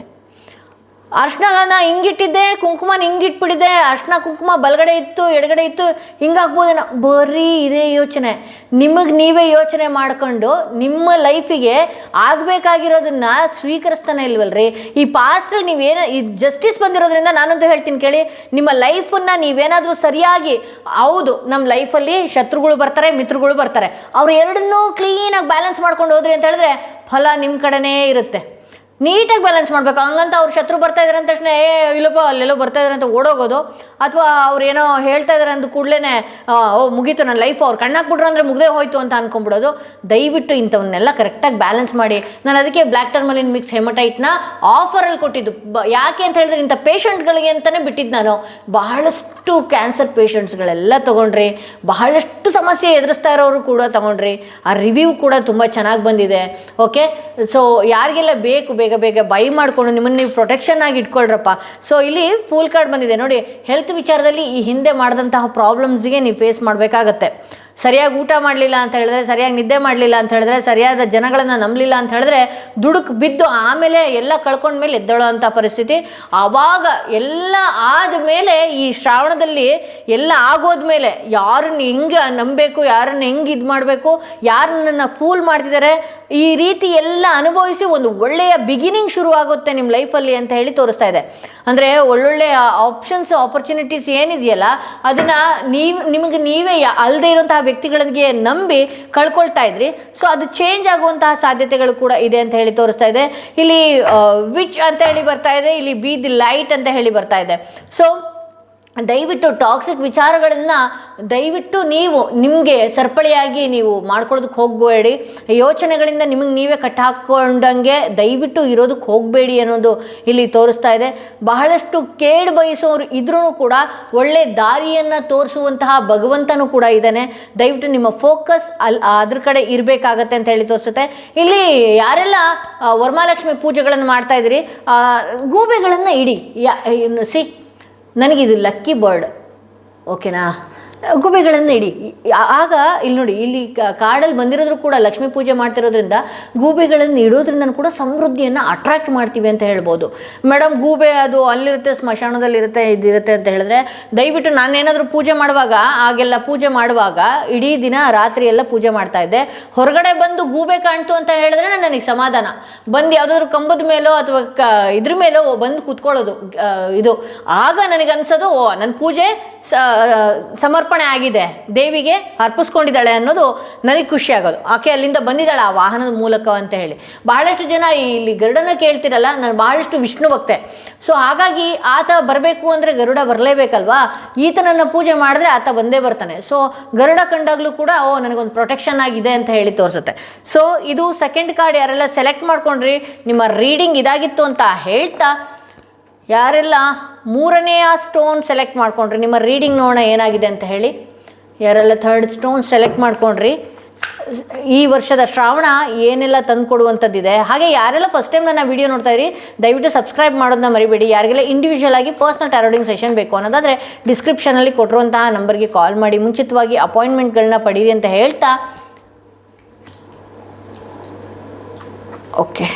ಅರ್ಶಿನ ಹಿಂಗಿಟ್ಟಿದ್ದೆ, ಕುಂಕುಮನ ಹಿಂಗಿಟ್ಬಿಟ್ಟಿದ್ದೆ, ಅರ್ಶಿನ ಕುಂಕುಮ ಬಲಗಡೆ ಇತ್ತು ಎಡಗಡೆ ಇತ್ತು, ಹಿಂಗಾಗ್ಬೋದೇನೋ, ಬರೀ ಇದೇ ಯೋಚನೆ. ನಿಮಗೆ ನೀವೇ ಯೋಚನೆ ಮಾಡ್ಕೊಂಡು ನಿಮ್ಮ ಲೈಫಿಗೆ ಆಗಬೇಕಾಗಿರೋದನ್ನ ಸ್ವೀಕರಿಸ್ತಾನೆ ಇಲ್ವಲ್ರಿ. ಈ ಪಾಸ್ಟಲ್ಲಿ ನೀವೇನು ಈ ಜಸ್ಟಿಸ್ ಬಂದಿರೋದ್ರಿಂದ ನಾನಂತೂ ಹೇಳ್ತೀನಿ ಕೇಳಿ, ನಿಮ್ಮ ಲೈಫನ್ನು ನೀವೇನಾದರೂ ಸರಿಯಾಗಿ, ಹೌದು ನಮ್ಮ ಲೈಫಲ್ಲಿ ಶತ್ರುಗಳು ಬರ್ತಾರೆ, ಮಿತ್ರಗಳು ಬರ್ತಾರೆ, ಅವ್ರು ಎರಡನ್ನೂ ಕ್ಲೀನಾಗಿ ಬ್ಯಾಲೆನ್ಸ್ ಮಾಡ್ಕೊಂಡು ಹೋದ್ರಿ ಅಂತ ಹೇಳಿದ್ರೆ ಫಲ ನಿಮ್ಮ ಕಡೆನೇ ಇರುತ್ತೆ. ನೀಟಾಗಿ ಬ್ಯಾಲೆನ್ಸ್ ಮಾಡಬೇಕು. ಹಂಗಂತ ಅವ್ರು ಶತ್ರು ಬರ್ತಾ ಇದ್ದಾರೆ ಅಂದ ತಕ್ಷಣ ಇಲ್ಲಪ್ಪ ಅಲ್ಲೆಲ್ಲೋ ಬರ್ತಾ ಇದ್ದಾರೆ ಅಂತ ಓಡೋಗೋದು, ಅಥವಾ ಅವ್ರು ಏನೋ ಹೇಳ್ತಾ ಇದ್ದಾರೆ ಅಂದ ಕೂಡಲೇ ಮುಗೀತು ನನ್ನ ಲೈಫ್, ಅವ್ರು ಕಣ್ಣಾಕ್ಬಿಟ್ರು ಅಂದರೆ ಮುಗ್ದೇ ಹೋಯ್ತು ಅಂತ ಅಂದ್ಕೊಂಡ್ಬಿಡೋದು. ದಯವಿಟ್ಟು ಇಂಥವನ್ನೆಲ್ಲ ಕರೆಕ್ಟಾಗಿ ಬ್ಯಾಲೆನ್ಸ್ ಮಾಡಿ. ನಾನು ಅದಕ್ಕೆ ಬ್ಲ್ಯಾಕ್ ಟರ್ಮಲಿನ್ ಮಿಕ್ಸ್ ಹೆಮಟೈಟ್ನ ಆಫರಲ್ಲಿ ಕೊಟ್ಟಿದ್ದು. ಯಾಕೆ ಅಂತ ಹೇಳಿದ್ರೆ ಇಂಥ ಪೇಷಂಟ್ಗಳಿಗೆ ಅಂತಲೇ ಬಿಟ್ಟಿದ್ದು ನಾನು. ಬಹಳಷ್ಟು ಕ್ಯಾನ್ಸರ್ ಪೇಷಂಟ್ಸ್ಗಳೆಲ್ಲ ತೊಗೊಂಡ್ರಿ, ಬಹಳಷ್ಟು ಸಮಸ್ಯೆ ಎದುರಿಸ್ತಾ ಇರೋರು ಕೂಡ ತೊಗೊಂಡ್ರಿ. ಆ ರಿವ್ಯೂ ಕೂಡ ತುಂಬ ಚೆನ್ನಾಗಿ ಬಂದಿದೆ. ಓಕೆ, ಸೊ ಯಾರಿಗೆಲ್ಲ ಬೇಕು ಬೇಗ ಬೈ ಮಾಡಿಕೊಂಡು ನಿಮ್ಮನ್ನು ನೀವು ಪ್ರೊಟೆಕ್ಷನ್ ಆಗಿ ಇಟ್ಕೊಳ್ರಪ್ಪ. ಸೊ ಇಲ್ಲಿ ಫುಲ್ ಕಾರ್ಡ್ ಬಂದಿದೆ ನೋಡಿ. ಹೆಲ್ತ್ ವಿಚಾರದಲ್ಲಿ ಈ ಹಿಂದೆ ಮಾಡಿದಂತಹ ಪ್ರಾಬ್ಲಮ್ಸ್ಗೆ ನೀವು ಫೇಸ್ ಮಾಡಬೇಕಾಗತ್ತೆ. ಸರಿಯಾಗಿ ಊಟ ಮಾಡಲಿಲ್ಲ ಅಂತ ಹೇಳಿದ್ರೆ, ಸರಿಯಾಗಿ ನಿದ್ದೆ ಮಾಡಲಿಲ್ಲ ಅಂತ ಹೇಳಿದ್ರೆ, ಸರಿಯಾದ ಜನಗಳನ್ನು ನಂಬಲಿಲ್ಲ ಅಂತ ಹೇಳಿದ್ರೆ, ದುಡುಕು ಬಿದ್ದು ಆಮೇಲೆ ಎಲ್ಲ ಕಳ್ಕೊಂಡ್ಮೇಲೆ ಎದ್ದೇಳೋ ಅಂಥ ಪರಿಸ್ಥಿತಿ. ಆವಾಗ ಎಲ್ಲ ಆದಮೇಲೆ ಈ ಶ್ರಾವಣದಲ್ಲಿ ಎಲ್ಲ ಆಗೋದ್ಮೇಲೆ ಯಾರನ್ನ ಹೆಂಗೆ ನಂಬಬೇಕು, ಯಾರನ್ನ ಹೆಂಗೆ ಇದು ಮಾಡಬೇಕು, ಯಾರನ್ನ ಫೂಲ್ ಮಾಡ್ತಿದ್ದಾರೆ, ಈ ರೀತಿ ಎಲ್ಲ ಅನುಭವಿಸಿ ಒಂದು ಒಳ್ಳೆಯ ಬಿಗಿನಿಂಗ್ ಶುರುವಾಗುತ್ತೆ ನಿಮ್ಮ ಲೈಫಲ್ಲಿ ಅಂತ ಹೇಳಿ ತೋರಿಸ್ತಾ ಇದೆ. ಅಂದರೆ ಒಳ್ಳೊಳ್ಳೆಯ ಆಪರ್ಚುನಿಟೀಸ್ ಏನಿದೆಯಲ್ಲ ಅದನ್ನು ನಿಮಗೆ ನೀವೇ ಅಲ್ಲದೆ ಇರುವಂತಹ ವ್ಯಕ್ತಿಗಳಿಗೆ ನಂಬಿ ಕಳ್ಕೊಳ್ತಾ ಇದ್ರಿ. ಸೊ ಅದು ಚೇಂಜ್ ಆಗುವಂತಹ ಸಾಧ್ಯತೆಗಳು ಕೂಡ ಇದೆ ಅಂತ ಹೇಳಿ ತೋರಿಸ್ತಾ ಇದೆ. ಇಲ್ಲಿ ವಿಚ್ ಅಂತ ಹೇಳಿ ಬರ್ತಾ ಇದೆ, ಇಲ್ಲಿ ಬಿ ದಿ ಲೈಟ್ ಅಂತ ಹೇಳಿ ಬರ್ತಾ ಇದೆ. ಸೊ ದಯವಿಟ್ಟು ಟಾಕ್ಸಿಕ್ ವಿಚಾರಗಳನ್ನು ದಯವಿಟ್ಟು ನೀವು ನಿಮಗೆ ಸರಪಳಿಯಾಗಿ ನೀವು ಮಾಡ್ಕೊಳ್ಳೋದಕ್ಕೆ ಹೋಗಬೇಡಿ. ಯೋಚನೆಗಳಿಂದ ನಿಮಗೆ ನೀವೇ ಕಟ್ಟಾಕೊಂಡಂಗೆ ದಯವಿಟ್ಟು ಇರೋದಕ್ಕೆ ಹೋಗಬೇಡಿ ಅನ್ನೋದು ಇಲ್ಲಿ ತೋರಿಸ್ತಾ ಇದೆ. ಬಹಳಷ್ಟು ಕೇಡು ಬಯಸೋರು ಇದ್ರೂ ಕೂಡ ಒಳ್ಳೆ ದಾರಿಯನ್ನು ತೋರಿಸುವಂತಹ ಭಗವಂತನೂ ಕೂಡ ಇದ್ದಾನೆ. ದಯವಿಟ್ಟು ನಿಮ್ಮ ಫೋಕಸ್ ಅದ್ರ ಕಡೆ ಇರಬೇಕಾಗತ್ತೆ ಅಂತ ಹೇಳಿ ತೋರಿಸುತ್ತೆ. ಇಲ್ಲಿ ಯಾರೆಲ್ಲ ವರಮಹಾಲಕ್ಷ್ಮಿ ಪೂಜೆಗಳನ್ನು ಮಾಡ್ತಾ ಇದ್ದೀರಿ, ಗೂಬೆಗಳನ್ನು ಇಡಿ. ನನಗಿದು ಲಕ್ಕಿ ಬರ್ಡ್, ಓಕೆನಾ? ಗೂಬೆಗಳನ್ನು ಇಡಿ. ಆಗ ಇಲ್ಲಿ ನೋಡಿ, ಇಲ್ಲಿ ಕಾಡಲ್ಲಿ ಬಂದಿರೋದ್ರು ಕೂಡ ಲಕ್ಷ್ಮೀ ಪೂಜೆ ಮಾಡ್ತಿರೋದ್ರಿಂದ ಗೂಬೆಗಳನ್ನು ಇಡೋದ್ರಿಂದ ಕೂಡ ಸಮೃದ್ಧಿಯನ್ನು ಅಟ್ರಾಕ್ಟ್ ಮಾಡ್ತೀವಿ ಅಂತ ಹೇಳ್ಬೋದು. ಮೇಡಮ್ ಗೂಬೆ ಅದು ಅಲ್ಲಿರುತ್ತೆ, ಸ್ಮಶಾನದಲ್ಲಿರುತ್ತೆ, ಇದಿರುತ್ತೆ ಅಂತ ಹೇಳಿದ್ರೆ ದಯವಿಟ್ಟು ನಾನೇನಾದರೂ ಪೂಜೆ ಮಾಡುವಾಗ ಆಗೆಲ್ಲ ಪೂಜೆ ಮಾಡುವಾಗ ಇಡೀ ದಿನ ರಾತ್ರಿ ಎಲ್ಲ ಪೂಜೆ ಮಾಡ್ತಾ ಇದ್ದೆ. ಹೊರಗಡೆ ಬಂದು ಗೂಬೆ ಕಾಣ್ತು ಅಂತ ಹೇಳಿದ್ರೆ ನನಗೆ ಸಮಾಧಾನ. ಬಂದು ಯಾವುದಾದ್ರು ಕಂಬದ ಮೇಲೋ ಅಥವಾ ಇದ್ರ ಮೇಲೋ ಬಂದು ಕೂತ್ಕೊಳ್ಳೋದು ಇದು. ಆಗ ನನಗನ್ಸೋದು ನನ್ನ ಪೂಜೆ ಸಮರ್ಪಣೆ ಆಗಿದೆ, ದೇವಿಗೆ ಅರ್ಪಿಸ್ಕೊಂಡಿದ್ದಾಳೆ ಅನ್ನೋದು ನನಗೆ ಖುಷಿ ಆಗೋದು. ಆಕೆ ಅಲ್ಲಿಂದ ಬಂದಿದ್ದಾಳೆ ಆ ವಾಹನದ ಮೂಲಕ ಅಂತ ಹೇಳಿ. ಬಹಳಷ್ಟು ಜನ ಇಲ್ಲಿ ಗರುಡನ ಕೇಳ್ತಿರಲ್ಲ, ನಾನು ಬಹಳಷ್ಟು ವಿಷ್ಣು ಭಕ್ತೆ. ಸೊ ಹಾಗಾಗಿ ಆತ ಬರಬೇಕು ಅಂದರೆ ಗರುಡ ಬರಲೇಬೇಕಲ್ವಾ? ಈತನನ್ನು ಪೂಜೆ ಮಾಡಿದ್ರೆ ಆತ ಬಂದೇ ಬರ್ತಾನೆ. ಸೊ ಗರುಡ ಕಂಡಾಗಲೂ ಕೂಡ ನನಗೊಂದು ಪ್ರೊಟೆಕ್ಷನ್ ಆಗಿದೆ ಅಂತ ಹೇಳಿ ತೋರಿಸುತ್ತೆ. ಸೊ ಇದು ಸೆಕೆಂಡ್ ಕಾರ್ಡ್ ಯಾರೆಲ್ಲ ಸೆಲೆಕ್ಟ್ ಮಾಡ್ಕೊಂಡ್ರಿ, ನಿಮ್ಮ ರೀಡಿಂಗ್ ಇದಾಗಿತ್ತು ಅಂತ ಹೇಳ್ತಾ, ಯಾರೆಲ್ಲ ಮೂರನೆಯ ಸ್ಟೋನ್ ಸೆಲೆಕ್ಟ್ ಮಾಡ್ಕೊಂಡ್ರಿ, ನಿಮ್ಮ ರೀಡಿಂಗ್ ನೋಡೋಣ ಏನಾಗಿದೆ ಅಂತ ಹೇಳಿ. ಯಾರೆಲ್ಲ ಥರ್ಡ್ ಸ್ಟೋನ್ ಸೆಲೆಕ್ಟ್ ಮಾಡ್ಕೊಂಡ್ರಿ, ಈ ವರ್ಷದ ಶ್ರಾವಣ ಏನೆಲ್ಲ ತಂದು ಕೊಡುವಂಥದ್ದಿದೆ. ಹಾಗೆ ಯಾರೆಲ್ಲ ಫಸ್ಟ್ ಟೈಮ್ ನನ್ನ ವೀಡಿಯೋ ನೋಡ್ತಾ ಇರಿ, ದಯವಿಟ್ಟು ಸಬ್ಸ್ಕ್ರೈಬ್ ಮಾಡೋದನ್ನ ಮರಿಬೇಡಿ. ಯಾರಿಗೆಲ್ಲ ಇಂಡಿವಿಜುವಲ್ ಆಗಿ ಪರ್ಸ್ನಲ್ ಟಾರೋಡಿಂಗ್ ಸೆಷನ್ ಬೇಕು ಅನ್ನೋದಾದರೆ ಡಿಸ್ಕ್ರಿಪ್ಷನಲ್ಲಿ ಕೊಟ್ಟಿರುವಂತಹ ನಂಬರ್ಗೆ ಕಾಲ್ ಮಾಡಿ ಮುಂಚಿತವಾಗಿ ಅಪಾಯಿಂಟ್ಮೆಂಟ್ಗಳನ್ನ ಪಡೀರಿ ಅಂತ ಹೇಳ್ತಾ, ಓಕೆ,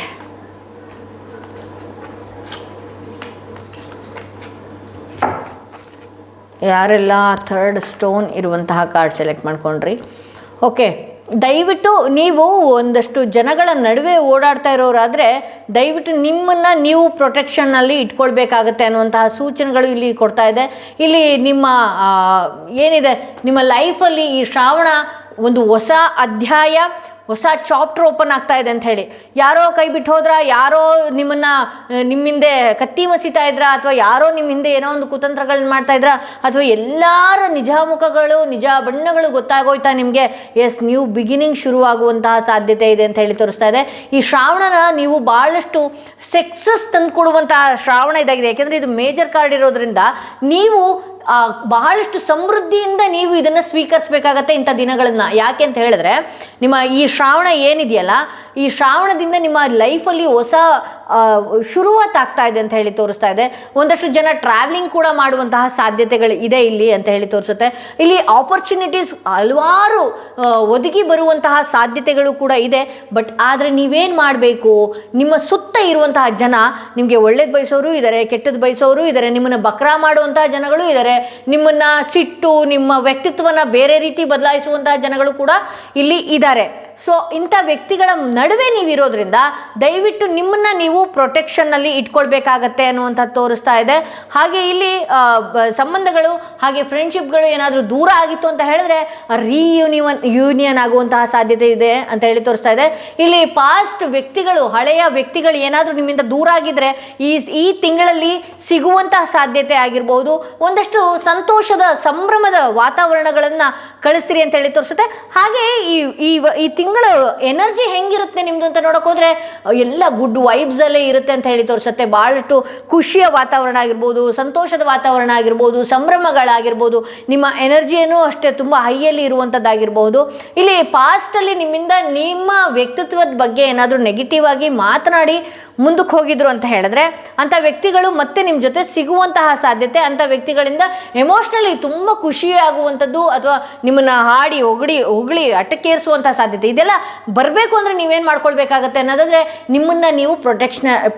ಯಾರೆಲ್ಲ ಥರ್ಡ್ ಸ್ಟೋನ್ ಇರುವಂತಹ ಕಾರ್ಡ್ ಸೆಲೆಕ್ಟ್ ಮಾಡ್ಕೊಂಡ್ರಿ, ಓಕೆ. ದಯವಿಟ್ಟು ನೀವು ಒಂದಷ್ಟು ಜನಗಳ ನಡುವೆ ಓಡಾಡ್ತಾ ಇರೋರಾದರೆ ದಯವಿಟ್ಟು ನಿಮ್ಮನ್ನು ನೀವು ಪ್ರೊಟೆಕ್ಷನ್ನಲ್ಲಿ ಇಟ್ಕೊಳ್ಬೇಕಾಗತ್ತೆ ಅನ್ನುವಂತಹ ಸೂಚನೆಗಳು ಇಲ್ಲಿ ಕೊಡ್ತಾ ಇದೆ. ಇಲ್ಲಿ ನಿಮ್ಮ ಏನಿದೆ ನಿಮ್ಮ ಲೈಫಲ್ಲಿ ಈ ಶ್ರಾವಣ ಒಂದು ಹೊಸ ಅಧ್ಯಾಯ, ಹೊಸ ಚಾಪ್ಟರ್ ಓಪನ್ ಆಗ್ತಾ ಇದೆ ಅಂತ ಹೇಳಿ. ಯಾರೋ ಕೈ ಬಿಟ್ಟು ಹೋದ್ರ, ಯಾರೋ ನಿಮ್ಮಿಂದೆ ಕತ್ತಿ ಮಸಿತಾ ಇದ್ರ, ಅಥವಾ ಯಾರೋ ನಿಮ್ಮ ಹಿಂದೆ ಏನೋ ಒಂದು ಕುತಂತ್ರಗಳನ್ನ ಮಾಡ್ತಾ ಇದ್ರ, ಅಥವಾ ಎಲ್ಲರ ನಿಜ ಮುಖಗಳು ನಿಜ ಬಣ್ಣಗಳು ಗೊತ್ತಾಗೋಯ್ತಾ ನಿಮಗೆ? ಎಸ್, ನ್ಯೂ ಬಿಗಿನಿಂಗ್ ಶುರುವಾಗುವಂತಹ ಸಾಧ್ಯತೆ ಇದೆ ಅಂತ ಹೇಳಿ ತೋರಿಸ್ತಾ ಇದೆ. ಈ ಶ್ರಾವಣನ ನೀವು ಭಾಳಷ್ಟು ಸಕ್ಸಸ್ ತಂದು ಕೊಡುವಂತಹ ಶ್ರಾವಣ ಇದಾಗಿದೆ. ಯಾಕೆಂದರೆ ಇದು ಮೇಜರ್ ಕಾರ್ಡ್ ಇರೋದ್ರಿಂದ ನೀವು ಬಹಳಷ್ಟು ಸಮೃದ್ಧಿಯಿಂದ ನೀವು ಇದನ್ನು ಸ್ವೀಕರಿಸಬೇಕಾಗತ್ತೆ ಇಂಥ ದಿನಗಳನ್ನು. ಯಾಕೆ ಅಂತ ಹೇಳಿದ್ರೆ ನಿಮ್ಮ ಈ ಶ್ರಾವಣ ಏನಿದೆಯಲ್ಲ, ಈ ಶ್ರಾವಣದಿಂದ ನಿಮ್ಮ ಲೈಫಲ್ಲಿ ಹೊಸ ಶುರುವಾತಾಗ್ತಾ ಇದೆ ಅಂತ ಹೇಳಿ ತೋರಿಸ್ತಾ ಇದೆ. ಒಂದಷ್ಟು ಜನ ಟ್ರಾವೆಲಿಂಗ್ ಕೂಡ ಮಾಡುವಂತಹ ಸಾಧ್ಯತೆಗಳು ಇದೆ ಇಲ್ಲಿ ಅಂತ ಹೇಳಿ ತೋರಿಸುತ್ತೆ. ಇಲ್ಲಿ ಆಪರ್ಚುನಿಟೀಸ್ ಹಲವಾರು ಒದಗಿ ಬರುವಂತಹ ಸಾಧ್ಯತೆಗಳು ಕೂಡ ಇದೆ. ಬಟ್ ಆದರೆ ನೀವೇನು ಮಾಡಬೇಕು, ನಿಮ್ಮ ಸುತ್ತ ಇರುವಂತಹ ಜನ ನಿಮಗೆ ಒಳ್ಳೇದು ಬಯಸೋರು ಇದ್ದಾರೆ, ಕೆಟ್ಟದ್ದು ಬಯಸೋರು ಇದ್ದಾರೆ, ನಿಮ್ಮನ್ನು ಬಕ್ರಾ ಮಾಡುವಂತಹ ಜನಗಳು ಇದ್ದಾರೆ, ನಿಮ್ಮನ್ನ ಸಿಟ್ಟು, ನಿಮ್ಮ ವ್ಯಕ್ತಿತ್ವನ ಬೇರೆ ರೀತಿ ಬದಲಾಯಿಸುವಂತಹ ಜನಗಳು ಕೂಡ ಇಲ್ಲಿ ಇದ್ದಾರೆ. ಸೊ ಇಂಥ ವ್ಯಕ್ತಿಗಳ ನಡುವೆ ನೀವಿರೋದ್ರಿಂದ ದಯವಿಟ್ಟು ನಿಮ್ಮನ್ನ ನೀವು ಪ್ರೊಟೆಕ್ಷನ್ನಲ್ಲಿ ಇಟ್ಕೊಳ್ಬೇಕಾಗತ್ತೆ ಅನ್ನುವಂಥದ್ದು ತೋರಿಸ್ತಾ ಇದೆ. ಹಾಗೆ ಇಲ್ಲಿ ಸಂಬಂಧಗಳು ಹಾಗೆ ಫ್ರೆಂಡ್ಶಿಪ್ಗಳು ಏನಾದರೂ ದೂರ ಆಗಿತ್ತು ಅಂತ ಹೇಳಿದ್ರೆ ಯೂನಿಯನ್ ಆಗುವಂತಹ ಸಾಧ್ಯತೆ ಇದೆ ಅಂತ ಹೇಳಿ ತೋರಿಸ್ತಾ ಇದೆ. ಇಲ್ಲಿ ಪಾಸ್ಟ್ ವ್ಯಕ್ತಿಗಳು, ಹಳೆಯ ವ್ಯಕ್ತಿಗಳು ಏನಾದರೂ ನಿಮ್ಮಿಂದ ದೂರ ಆಗಿದ್ರೆ ಈ ತಿಂಗಳಲ್ಲಿ ಸಿಗುವಂತಹ ಸಾಧ್ಯತೆ ಆಗಿರ್ಬೋದು. ಒಂದಷ್ಟು ಸಂತೋಷದ ಸಂಭ್ರಮದ ವಾತಾವರಣಗಳನ್ನು ಕಳಿಸ್ತೀರಿ ಅಂತ ಹೇಳಿ ತೋರಿಸುತ್ತೆ. ಹಾಗೆ ಈ ತಿಂಗಳು ಎನರ್ಜಿ ಹೆಂಗಿರುತ್ತೆ ನಿಮ್ದು ಅಂತ ನೋಡೋಕೆ ಹೋದ್ರೆ ಎಲ್ಲ ಗುಡ್ ವೈಬ್ಸ್ ಅಲ್ಲೇ ಇರುತ್ತೆ ಅಂತ ಹೇಳಿ ತೋರಿಸುತ್ತೆ. ಭಾಳಷ್ಟು ಖುಷಿಯ ವಾತಾವರಣ ಆಗಿರ್ಬೋದು, ಸಂತೋಷದ ವಾತಾವರಣ ಆಗಿರ್ಬೋದು, ಸಂಭ್ರಮಗಳಾಗಿರ್ಬೋದು, ನಿಮ್ಮ ಎನರ್ಜಿಯನ್ನು ಅಷ್ಟೇ ತುಂಬ ಹೈಯಲ್ಲಿ ಇರುವಂಥದ್ದಾಗಿರ್ಬೋದು. ಇಲ್ಲಿ ಪಾಸ್ಟಲ್ಲಿ ನಿಮ್ಮಿಂದ ನಿಮ್ಮ ವ್ಯಕ್ತಿತ್ವದ ಬಗ್ಗೆ ಏನಾದರೂ ನೆಗೆಟಿವ್ ಆಗಿ ಮಾತನಾಡಿ ಮುಂದಕ್ಕೆ ಹೋಗಿದ್ರು ಅಂತ ಹೇಳಿದ್ರೆ ಅಂಥ ವ್ಯಕ್ತಿಗಳು ಮತ್ತೆ ನಿಮ್ಮ ಜೊತೆ ಸಿಗುವಂತಹ ಸಾಧ್ಯತೆ, ಅಂಥ ವ್ಯಕ್ತಿಗಳಿಂದ ಎಮೋಷ್ನಲಿ ತುಂಬ ಖುಷಿಯಾಗುವಂಥದ್ದು ಅಥವಾ ನಿಮ್ಮನ್ನು ಹಾಡಿ ಹೊಗಳಿ ಅಟಕೇರಿಸುವಂಥ ಸಾಧ್ಯತೆ ಇದೆಲ್ಲ ಬರಬೇಕು ಅಂದರೆ ನೀವೇನು ಮಾಡ್ಕೊಳ್ಬೇಕಾಗತ್ತೆ ಅನ್ನೋದಾದರೆ ನಿಮ್ಮನ್ನು ನೀವು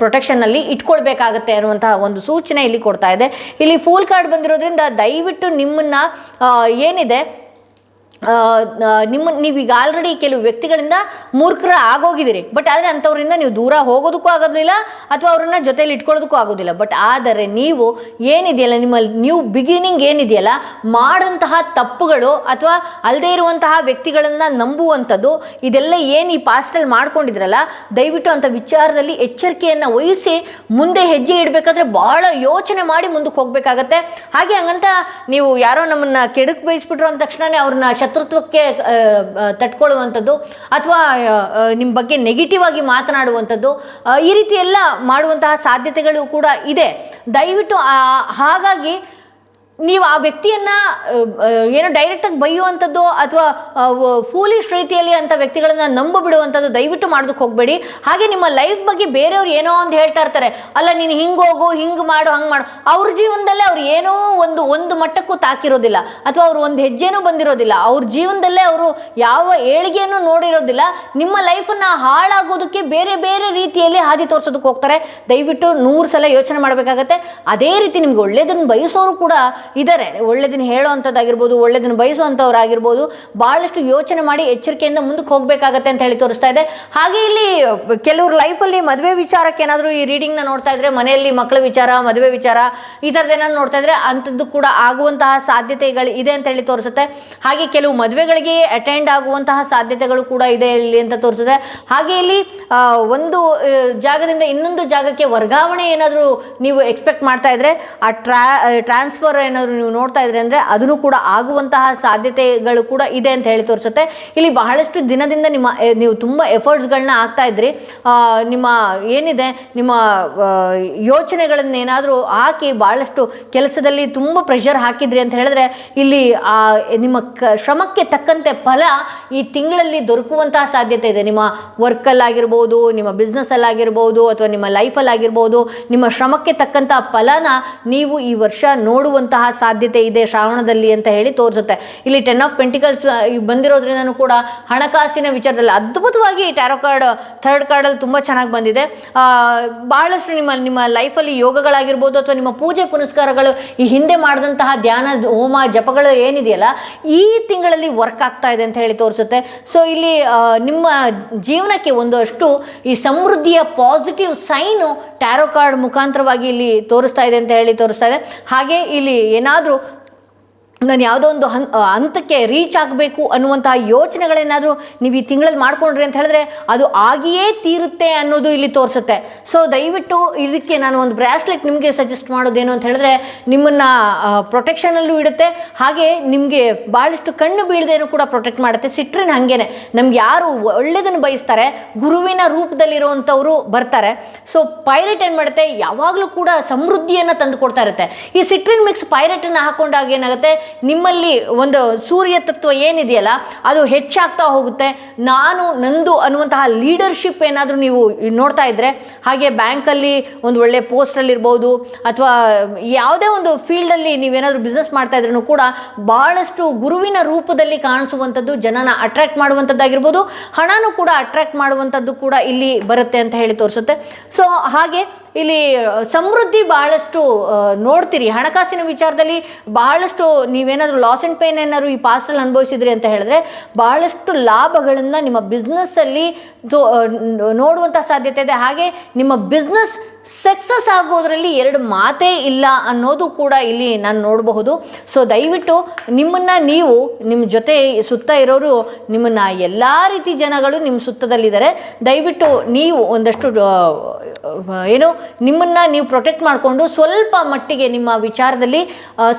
ಪ್ರೊಟೆಕ್ಷನ್ನಲ್ಲಿ ಇಟ್ಕೊಳ್ಬೇಕಾಗತ್ತೆ ಅನ್ನುವಂತಹ ಒಂದು ಸೂಚನೆ ಇಲ್ಲಿ ಕೊಡ್ತಾ ಇದೆ. ಇಲ್ಲಿ ಫೂಲ್ ಕಾರ್ಡ್ ಬಂದಿರೋದ್ರಿಂದ ದಯವಿಟ್ಟು ನಿಮ್ಮನ್ನು ಏನಿದೆ ನೀವೀಗ ಆಲ್ರೆಡಿ ಕೆಲವು ವ್ಯಕ್ತಿಗಳಿಂದ ಮೂರ್ಖರ ಆಗೋಗಿದ್ದೀರಿ. ಬಟ್ ಆದರೆ ಅಂಥವ್ರಿಂದ ನೀವು ದೂರ ಹೋಗೋದಕ್ಕೂ ಆಗೋದಿಲ್ಲ ಅಥವಾ ಅವ್ರನ್ನ ಜೊತೆಲಿ ಇಟ್ಕೊಳ್ಳೋದಕ್ಕೂ ಆಗೋದಿಲ್ಲ. ಬಟ್ ಆದರೆ ನೀವು ಏನಿದೆಯಲ್ಲ, ನಿಮ್ಮ ನ್ಯೂ ಬಿಗಿನಿಂಗ್ ಏನಿದೆಯಲ್ಲ, ಮಾಡೋಂತಹ ತಪ್ಪುಗಳು ಅಥವಾ ಅಲ್ಲದೆ ಇರುವಂತಹ ವ್ಯಕ್ತಿಗಳನ್ನು ನಂಬುವಂಥದ್ದು, ಇದೆಲ್ಲ ಏನು ಈ ಪಾಸ್ಟಲ್ಲಿ ಮಾಡ್ಕೊಂಡಿದ್ರಲ್ಲ, ದಯವಿಟ್ಟು ಅಂಥ ವಿಚಾರದಲ್ಲಿ ಎಚ್ಚರಿಕೆಯನ್ನು ವಹಿಸಿ ಮುಂದೆ ಹೆಜ್ಜೆ ಇಡಬೇಕಾದ್ರೆ ಭಾಳ ಯೋಚನೆ ಮಾಡಿ ಮುಂದಕ್ಕೆ ಹೋಗಬೇಕಾಗತ್ತೆ. ಹಾಗೆ ಹಂಗಂತ ನೀವು ಯಾರೋ ನಮ್ಮನ್ನು ಕೆಡಕ್ಕೆ ಬಯಸ್ಬಿಟ್ರು ಅಂದ ತಕ್ಷಣ ಅವ್ರನ್ನ ಶತ್ರುತ್ವಕ್ಕೆ ತಟ್ಕೊಳ್ಳುವಂಥದ್ದು ಅಥವಾ ನಿಮ್ಮ ಬಗ್ಗೆ ನೆಗೆಟಿವ್ ಆಗಿ ಮಾತನಾಡುವಂಥದ್ದು, ಈ ರೀತಿ ಎಲ್ಲ ಮಾಡುವಂತಹ ಸಾಧ್ಯತೆಗಳು ಕೂಡ ಇದೆ. ದಯವಿಟ್ಟು ಹಾಗಾಗಿ ನೀವು ಆ ವ್ಯಕ್ತಿಯನ್ನು ಏನೋ ಡೈರೆಕ್ಟಾಗಿ ಬೈಯುವಂಥದ್ದು ಅಥವಾ ಫೂಲಿಶ್ ರೀತಿಯಲ್ಲಿ ಅಂಥ ವ್ಯಕ್ತಿಗಳನ್ನು ನಂಬಿಬಿಡುವಂಥದ್ದು ದಯವಿಟ್ಟು ಮಾಡೋದಕ್ಕೆ ಹೋಗಬೇಡಿ. ಹಾಗೆ ನಿಮ್ಮ ಲೈಫ್ ಬಗ್ಗೆ ಬೇರೆಯವ್ರು ಏನೋ ಒಂದು ಹೇಳ್ತಾ ಇರ್ತಾರೆ, ಅಲ್ಲ ನೀನು ಹಿಂಗೆ ಹೋಗು, ಹಿಂಗೆ ಮಾಡು, ಹಂಗೆ ಮಾಡು. ಅವ್ರ ಜೀವನದಲ್ಲೇ ಅವ್ರು ಏನೋ ಒಂದು ಮಟ್ಟಕ್ಕೂ ತಾಕಿರೋದಿಲ್ಲ ಅಥವಾ ಅವರು ಒಂದು ಹೆಜ್ಜೆನೂ ಬಂದಿರೋದಿಲ್ಲ. ಅವ್ರ ಜೀವನದಲ್ಲೇ ಅವರು ಯಾವ ಏಳಿಗೆಯನ್ನು ನೋಡಿರೋದಿಲ್ಲ. ನಿಮ್ಮ ಲೈಫನ್ನು ಹಾಳಾಗೋದಕ್ಕೆ ಬೇರೆ ಬೇರೆ ರೀತಿಯಲ್ಲಿ ಹಾದಿ ತೋರಿಸೋದಕ್ಕೆ ಹೋಗ್ತಾರೆ. ದಯವಿಟ್ಟು 100 ಸಲ ಯೋಚನೆ ಮಾಡಬೇಕಾಗತ್ತೆ. ಅದೇ ರೀತಿ ನಿಮ್ಗೆ ಒಳ್ಳೇದನ್ನು ಬಯಸೋರು ಕೂಡ ಇದ್ದಾರೆ, ಒಳ್ಳೆದನ್ನು ಹೇಳೋವಂಥದ್ದಾಗಿರ್ಬೋದು, ಒಳ್ಳೆದನ್ನು ಬಯಸುವಂಥವ್ರಾಗಿರ್ಬೋದು. ಭಾಳಷ್ಟು ಯೋಚನೆ ಮಾಡಿ ಎಚ್ಚರಿಕೆಯಿಂದ ಮುಂದಕ್ಕೆ ಹೋಗಬೇಕಾಗತ್ತೆ ಅಂತ ಹೇಳಿ ತೋರಿಸ್ತಾ ಇದೆ. ಹಾಗೆ ಇಲ್ಲಿ ಕೆಲವ್ರ ಲೈಫಲ್ಲಿ ಮದುವೆ ವಿಚಾರಕ್ಕೆ ಏನಾದರೂ ಈ ರೀಡಿಂಗ್ನ ನೋಡ್ತಾ ಇದ್ರೆ, ಮನೆಯಲ್ಲಿ ಮಕ್ಕಳ ವಿಚಾರ, ಮದುವೆ ವಿಚಾರ, ಈ ಥರದ್ದೇನಾದ್ರು ನೋಡ್ತಾ ಇದ್ರೆ ಅಂಥದ್ದು ಕೂಡ ಆಗುವಂತಹ ಸಾಧ್ಯತೆಗಳು ಇದೆ ಅಂತ ಹೇಳಿ ತೋರಿಸುತ್ತೆ. ಹಾಗೆ ಕೆಲವು ಮದುವೆಗಳಿಗೆ ಅಟೆಂಡ್ ಆಗುವಂತಹ ಸಾಧ್ಯತೆಗಳು ಕೂಡ ಇದೆ ಇಲ್ಲಿ ಅಂತ ತೋರಿಸುತ್ತೆ. ಹಾಗೆ ಇಲ್ಲಿ ಒಂದು ಜಾಗದಿಂದ ಇನ್ನೊಂದು ಜಾಗಕ್ಕೆ ವರ್ಗಾವಣೆ ಏನಾದರೂ ನೀವು ಎಕ್ಸ್ಪೆಕ್ಟ್ ಮಾಡ್ತಾ ಇದ್ರೆ, ಆ ಟ್ರಾನ್ಸ್ಫರ್ ಏನಾದರೂ ನೀವು ನೋಡ್ತಾ ಇದ್ರೆ ಅಂದರೆ ಅದನ್ನು ಕೂಡ ಆಗುವಂತಹ ಸಾಧ್ಯತೆಗಳು ಕೂಡ ಇದೆ ಅಂತ ಹೇಳಿ ತೋರಿಸುತ್ತೆ. ಇಲ್ಲಿ ಬಹಳಷ್ಟು ದಿನದಿಂದ ನೀವು ತುಂಬ ಎಫರ್ಟ್ಸ್ಗಳನ್ನ ಹಾಕ್ತಾ ಇದ್ರಿ. ನಿಮ್ಮ ಏನಿದೆ ನಿಮ್ಮ ಯೋಚನೆಗಳನ್ನೇನಾದರೂ ಹಾಕಿ ಭಾಳಷ್ಟು ಕೆಲಸದಲ್ಲಿ ತುಂಬ ಪ್ರೆಷರ್ ಹಾಕಿದ್ರಿ ಅಂತ ಹೇಳಿದ್ರೆ, ಇಲ್ಲಿ ನಿಮ್ಮ ಶ್ರಮಕ್ಕೆ ತಕ್ಕಂತೆ ಫಲ ಈ ತಿಂಗಳಲ್ಲಿ ದೊರಕುವಂತಹ ಸಾಧ್ಯತೆ ಇದೆ. ನಿಮ್ಮ ವರ್ಕಲ್ಲಾಗಿರ್ಬೋದು, ನಿಮ್ಮ ಬಿಸ್ನೆಸ್ಸಲ್ಲಾಗಿರ್ಬೋದು, ಅಥವಾ ನಿಮ್ಮ ಲೈಫಲ್ಲಾಗಿರ್ಬೋದು, ನಿಮ್ಮ ಶ್ರಮಕ್ಕೆ ತಕ್ಕಂಥ ಫಲನ ನೀವು ಈ ವರ್ಷ ನೋಡುವಂತಹ ಸಾಧ್ಯತೆ ಇದೆ ಶ್ರಾವಣದಲ್ಲಿ ಅಂತ ಹೇಳಿ ತೋರಿಸುತ್ತೆ. ಇಲ್ಲಿ 10 ಆಫ್ ಪೆಂಟಿಕಲ್ಸ್ ಬಂದಿರೋದ್ರಿಂದನೂ ಕೂಡ ಹಣಕಾಸಿನ ವಿಚಾರದಲ್ಲಿ ಅದ್ಭುತವಾಗಿ ಟ್ಯಾರೋ ಕಾರ್ಡ್ 3rd ಕಾರ್ಡಲ್ಲಿ ತುಂಬ ಚೆನ್ನಾಗಿ ಬಂದಿದೆ. ಬಹಳಷ್ಟು ನಿಮ್ಮ ಲೈಫಲ್ಲಿ ಯೋಗಗಳಾಗಿರ್ಬೋದು ಅಥವಾ ನಿಮ್ಮ ಪೂಜೆ ಪುನಸ್ಕಾರಗಳು, ಈ ಹಿಂದೆ ಮಾಡಿದಂತಹ ಧ್ಯಾನ, ಹೋಮ, ಜಪಗಳು ಏನಿದೆಯಲ್ಲ, ಈ ತಿಂಗಳಲ್ಲಿ ವರ್ಕ್ ಆಗ್ತಾ ಇದೆ ಅಂತ ಹೇಳಿ ತೋರಿಸುತ್ತೆ. ಸೊ ಇಲ್ಲಿ ನಿಮ್ಮ ಜೀವನಕ್ಕೆ ಒಂದಷ್ಟು ಈ ಸಮೃದ್ಧಿಯ ಪಾಸಿಟಿವ್ ಸೈನು ಟ್ಯಾರೋ ಕಾರ್ಡ್ ಮುಖಾಂತರವಾಗಿ ಇಲ್ಲಿ ತೋರಿಸ್ತಾ ಇದೆ ಅಂತ ಹೇಳಿ ತೋರಿಸ್ತಾ ಇದೆ. ಹಾಗೆ ಇಲ್ಲಿ ಏನಾದರೂ ನಾನು ಯಾವುದೋ ಒಂದು ಹಂತಕ್ಕೆ ರೀಚ್ ಆಗಬೇಕು ಅನ್ನುವಂತಹ ಯೋಚನೆಗಳೇನಾದರೂ ನೀವು ಈ ತಿಂಗಳಲ್ಲಿ ಮಾಡ್ಕೊಂಡ್ರಿ ಅಂತ ಹೇಳಿದ್ರೆ ಅದು ಆಗಿಯೇ ತೀರುತ್ತೆ ಅನ್ನೋದು ಇಲ್ಲಿ ತೋರಿಸುತ್ತೆ. ಸೊ ದಯವಿಟ್ಟು ಇದಕ್ಕೆ ನಾನು ಒಂದು ಬ್ರಾಸ್ಲೆಟ್ ನಿಮಗೆ ಸಜೆಸ್ಟ್ ಮಾಡೋದೇನು ಅಂತ ಹೇಳಿದ್ರೆ, ನಿಮ್ಮನ್ನು ಪ್ರೊಟೆಕ್ಷನಲ್ಲೂ ಇಡುತ್ತೆ, ಹಾಗೆ ನಿಮಗೆ ಭಾಳಷ್ಟು ಕಣ್ಣು ಬೀಳದೇನೂ ಕೂಡ ಪ್ರೊಟೆಕ್ಟ್ ಮಾಡುತ್ತೆ. ಸಿಟ್ರಿನ್ ಹಾಗೇನೆ ನಮ್ಗೆ ಯಾರು ಒಳ್ಳೆಯದನ್ನು ಬಯಸ್ತಾರೆ, ಗುರುವಿನ ರೂಪದಲ್ಲಿರುವಂಥವರು ಬರ್ತಾರೆ. ಸೊ ಪೈರೇಟ್ ಏನು ಮಾಡುತ್ತೆ, ಯಾವಾಗಲೂ ಕೂಡ ಸಮೃದ್ಧಿಯನ್ನು ತಂದು ಕೊಡ್ತಾ ಇರುತ್ತೆ. ಈ ಸಿಟ್ರಿನ್ ಮಿಕ್ಸ್ ಪೈರೇಟನ್ನು ಹಾಕೊಂಡಾಗ ಏನಾಗುತ್ತೆ, ನಿಮ್ಮಲ್ಲಿ ಒಂದು ಸೂರ್ಯ ತತ್ವ ಏನಿದೆಯಲ್ಲ ಅದು ಹೆಚ್ಚಾಗ್ತಾ ಹೋಗುತ್ತೆ. ನಂದು ಅನ್ನುವಂತಹ ಲೀಡರ್ಶಿಪ್ ಏನಾದರೂ ನೀವು ನೋಡ್ತಾ ಇದ್ದರೆ, ಹಾಗೆ ಬ್ಯಾಂಕಲ್ಲಿ ಒಂದು ಒಳ್ಳೆ ಪೋಸ್ಟಲ್ಲಿರ್ಬೋದು ಅಥವಾ ಯಾವುದೇ ಒಂದು ಫೀಲ್ಡಲ್ಲಿ ನೀವೇನಾದರೂ ಬಿಸ್ನೆಸ್ ಮಾಡ್ತಾ ಇದ್ರೂ ಕೂಡ ಭಾಳಷ್ಟು ಗುರುವಿನ ರೂಪದಲ್ಲಿ ಕಾಣಿಸುವಂಥದ್ದು, ಜನನ ಅಟ್ರಾಕ್ಟ್ ಮಾಡುವಂಥದ್ದಾಗಿರ್ಬೋದು, ಹಣನೂ ಕೂಡ ಅಟ್ರಾಕ್ಟ್ ಮಾಡುವಂಥದ್ದು ಕೂಡ ಇಲ್ಲಿ ಬರುತ್ತೆ ಅಂತ ಹೇಳಿ ತೋರಿಸುತ್ತೆ. ಸೊ ಹಾಗೆ ಇಲ್ಲಿ ಸಮೃದ್ಧಿ ಬಹಳಷ್ಟು ನೋಡ್ತೀರಿ. ಹಣಕಾಸಿನ ವಿಚಾರದಲ್ಲಿ ಬಹಳಷ್ಟು ನೀವೇನಾದರೂ ಲಾಸ್ ಆ್ಯಂಡ್ ಪೇನ್ ಏನಾದರೂ ಈ ಪಾಸ್ಟಲ್ಲಿ ಅನುಭವಿಸಿದ್ರಿ ಅಂತ ಹೇಳಿದ್ರೆ, ಬಹಳಷ್ಟು ಲಾಭಗಳನ್ನು ನಿಮ್ಮ ಬಿಸ್ನೆಸ್ಸಲ್ಲಿ ನೋಡುವಂಥ ಸಾಧ್ಯತೆ ಇದೆ. ಹಾಗೆ ನಿಮ್ಮ ಬಿಸ್ನೆಸ್ ಸಕ್ಸಸ್ ಆಗೋದ್ರಲ್ಲಿ 2 ಮಾತೇ ಇಲ್ಲ ಅನ್ನೋದು ಕೂಡ ಇಲ್ಲಿ ನಾನು ನೋಡಬಹುದು. ಸೊ ದಯವಿಟ್ಟು ನಿಮ್ಮ ಜೊತೆ ಸುತ್ತ ಇರೋರು, ನಿಮ್ಮನ್ನು ಎಲ್ಲ ರೀತಿ ಜನಗಳು ನಿಮ್ಮ ಸುತ್ತದಲ್ಲಿದ್ದಾರೆ. ದಯವಿಟ್ಟು ನೀವು ಒಂದಷ್ಟು ನಿಮ್ಮನ್ನು ನೀವು ಪ್ರೊಟೆಕ್ಟ್ ಮಾಡಿಕೊಂಡು ಸ್ವಲ್ಪ ಮಟ್ಟಿಗೆ ನಿಮ್ಮ ವಿಚಾರದಲ್ಲಿ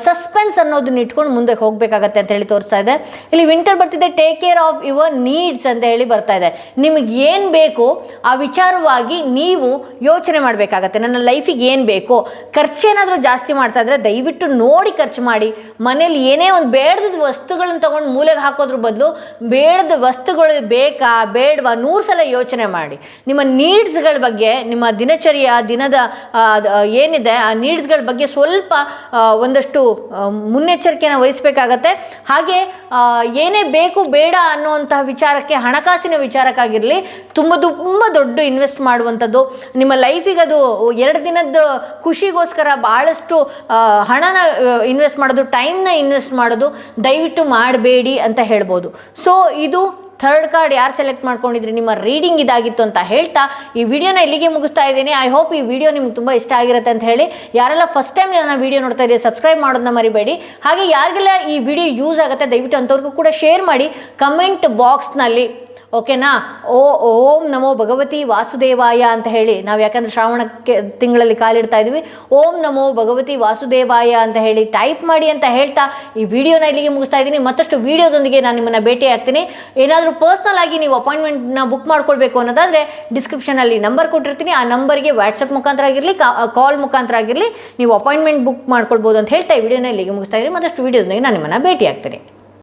ಸಸ್ಪೆನ್ಸ್ ಅನ್ನೋದನ್ನ ಇಟ್ಕೊಂಡು ಮುಂದೆ ಹೋಗಬೇಕಾಗತ್ತೆ ಅಂತ ಹೇಳಿ ತೋರಿಸ್ತಾ ಇದೆ. ಇಲ್ಲಿ ವಿಂಟರ್ ಬರ್ತಿದೆ, take care of your needs ಅಂತ ಹೇಳಿ ಬರ್ತಾ ಇದೆ. ನಿಮಗೆ ಏನು ಬೇಕು ಆ ವಿಚಾರವಾಗಿ ನೀವು ಯೋಚನೆ ಮಾಡಬೇಕಾಗತ್ತೆ. ನನ್ನ ಲೈಫಿಗೆ ಏನು ಬೇಕೋ, ಖರ್ಚೇನಾದರೂ ಜಾಸ್ತಿ ಮಾಡ್ತಾ ಇದ್ರೆ ದಯವಿಟ್ಟು ನೋಡಿ ಖರ್ಚು ಮಾಡಿ. ಮನೇಲಿ ಏನೇ ಒಂದು ಬೇಡದ ವಸ್ತುಗಳನ್ನ ತೊಗೊಂಡು ಮೂಲೆಗೆ ಹಾಕೋದ್ರ ಬದಲು ಬೇಡದ ವಸ್ತುಗಳು ಬೇಕಾ ಬೇಡವಾ 100 ಸಲ ಯೋಚನೆ ಮಾಡಿ. ನಿಮ್ಮ ನೀಡ್ಸ್ಗಳ ಬಗ್ಗೆ, ನಿಮ್ಮ ದಿನದ ಏನಿದೆ ಆ ನೀಡ್ಸ್ಗಳ ಬಗ್ಗೆ ಸ್ವಲ್ಪ ಒಂದಷ್ಟು ಮುನ್ನೆಚ್ಚರಿಕೆಯನ್ನು ವಹಿಸಬೇಕಾಗತ್ತೆ. ಹಾಗೆ ಏನೇ ಬೇಕು ಬೇಡ ಅನ್ನುವಂತಹ ವಿಚಾರಕ್ಕೆ, ಹಣಕಾಸಿನ ವಿಚಾರಕ್ಕಾಗಿರಲಿ ತುಂಬ ದೊಡ್ಡ ಇನ್ವೆಸ್ಟ್ ಮಾಡುವಂಥದ್ದು, ನಿಮ್ಮ ಲೈಫಿಗೆ ಅದು ಎರಡು ದಿನದ ಖುಷಿಗೋಸ್ಕರ ಭಾಳಷ್ಟು ಹಣನ ಇನ್ವೆಸ್ಟ್ ಮಾಡೋದು, ಟೈಮ್ನ ಇನ್ವೆಸ್ಟ್ ಮಾಡೋದು ದಯವಿಟ್ಟು ಮಾಡಬೇಡಿ ಅಂತ ಹೇಳ್ಬೋದು. ಸೊ ಇದು ಥರ್ಡ್ ಕಾರ್ಡ್ ಯಾರು ಸೆಲೆಕ್ಟ್ ಮಾಡ್ಕೊಂಡಿದ್ರಿ, ನಿಮ್ಮ ರೀಡಿಂಗ್ ಇದಾಗಿತ್ತು ಅಂತ ಹೇಳ್ತಾ ಈ ವಿಡಿಯೋನ ಇಲ್ಲಿಗೆ ಮುಗಿಸ್ತಾ ಇದ್ದೀನಿ. ಐ ಹೋಪ್ ಈ ವಿಡಿಯೋ ನಿಮ್ಗೆ ತುಂಬ ಇಷ್ಟ ಆಗಿರುತ್ತೆ ಅಂತ ಹೇಳಿ. ಯಾರೆಲ್ಲ ಫಸ್ಟ್ ಟೈಮ್ ನನ್ನ ವಿಡಿಯೋ ನೋಡ್ತಾ ಇದ್ದೀರಿ ಸಬ್ಸ್ಕ್ರೈಬ್ ಮಾಡೋದನ್ನ ಮರಿಬೇಡಿ. ಹಾಗೆ ಯಾರಿಗೆಲ್ಲ ಈ ವಿಡಿಯೋ ಯೂಸ್ ಆಗುತ್ತೆ ದಯವಿಟ್ಟು ಅಂಥವ್ರಿಗೂ ಕೂಡ ಶೇರ್ ಮಾಡಿ ಕಮೆಂಟ್ ಬಾಕ್ಸ್ನಲ್ಲಿ, ಓಕೆನಾ. ಓಂ ನಮೋ ಭಗವತಿ ವಾಸುದೇವಾಯ ಅಂತ ಹೇಳಿ, ನಾವು ಯಾಕಂದರೆ ಶ್ರಾವಣಕ್ಕೆ ತಿಂಗಳಲ್ಲಿ ಕಾಲಿಡ್ತಾ ಇದ್ವಿ, ಓಂ ನಮೋ ಭಗವತಿ ವಾಸುದೇವಾಯ ಅಂತ ಹೇಳಿ ಟೈಪ್ ಮಾಡಿ ಅಂತ ಹೇಳ್ತಾ ಈ ವಿಡಿಯೋನ ಇಲ್ಲಿಗೆ ಮುಗಿಸ್ತಾ ಇದ್ದೀನಿ. ಮತ್ತಷ್ಟು ವಿಡಿಯೋದೊಂದಿಗೆ ನಾನು ನಿಮ್ಮನ್ನು ಭೇಟಿ ಆಗ್ತೀನಿ. ಏನಾದರೂ ಪರ್ಸ್ನಲ್ ಆಗಿ ನೀವು ಅಪಾಯಿಂಟ್ಮೆಂಟ್ನ ಬುಕ್ ಮಾಡ್ಕೊಳ್ಬೇಕು ಅನ್ನೋದಾದರೆ ಡಿಸ್ಕ್ರಿಪ್ಷನಲ್ಲಿ ನಂಬರ್ ಕೊಟ್ಟಿರ್ತೀನಿ. ಆ ನಂಬರ್ಗೆ ವಾಟ್ಸಪ್ ಮುಖಾಂತರ ಆಗಿರಲಿ, ಕಾಲ್ ಮುಖಾಂತರ ಆಗಿರಲಿ ನೀವು ಅಪಾಯಿಂಟ್ಮೆಂಟ್ ಬುಕ್ ಮಾಡ್ಕೊಳ್ಬೋದು ಅಂತ ಹೇಳ್ತಾ ಈ ವಿಡಿಯೋನ ಇಲ್ಲಿಗೆ ಮುಗಿಸ್ತಾ ಇದ್ದೀನಿ. ಮತ್ತಷ್ಟು ವಿಡಿಯೋದೊಂದಿಗೆ ನಾನು ನಿಮ್ಮನ್ನು ಭೇಟಿ ಆಗ್ತೀನಿ.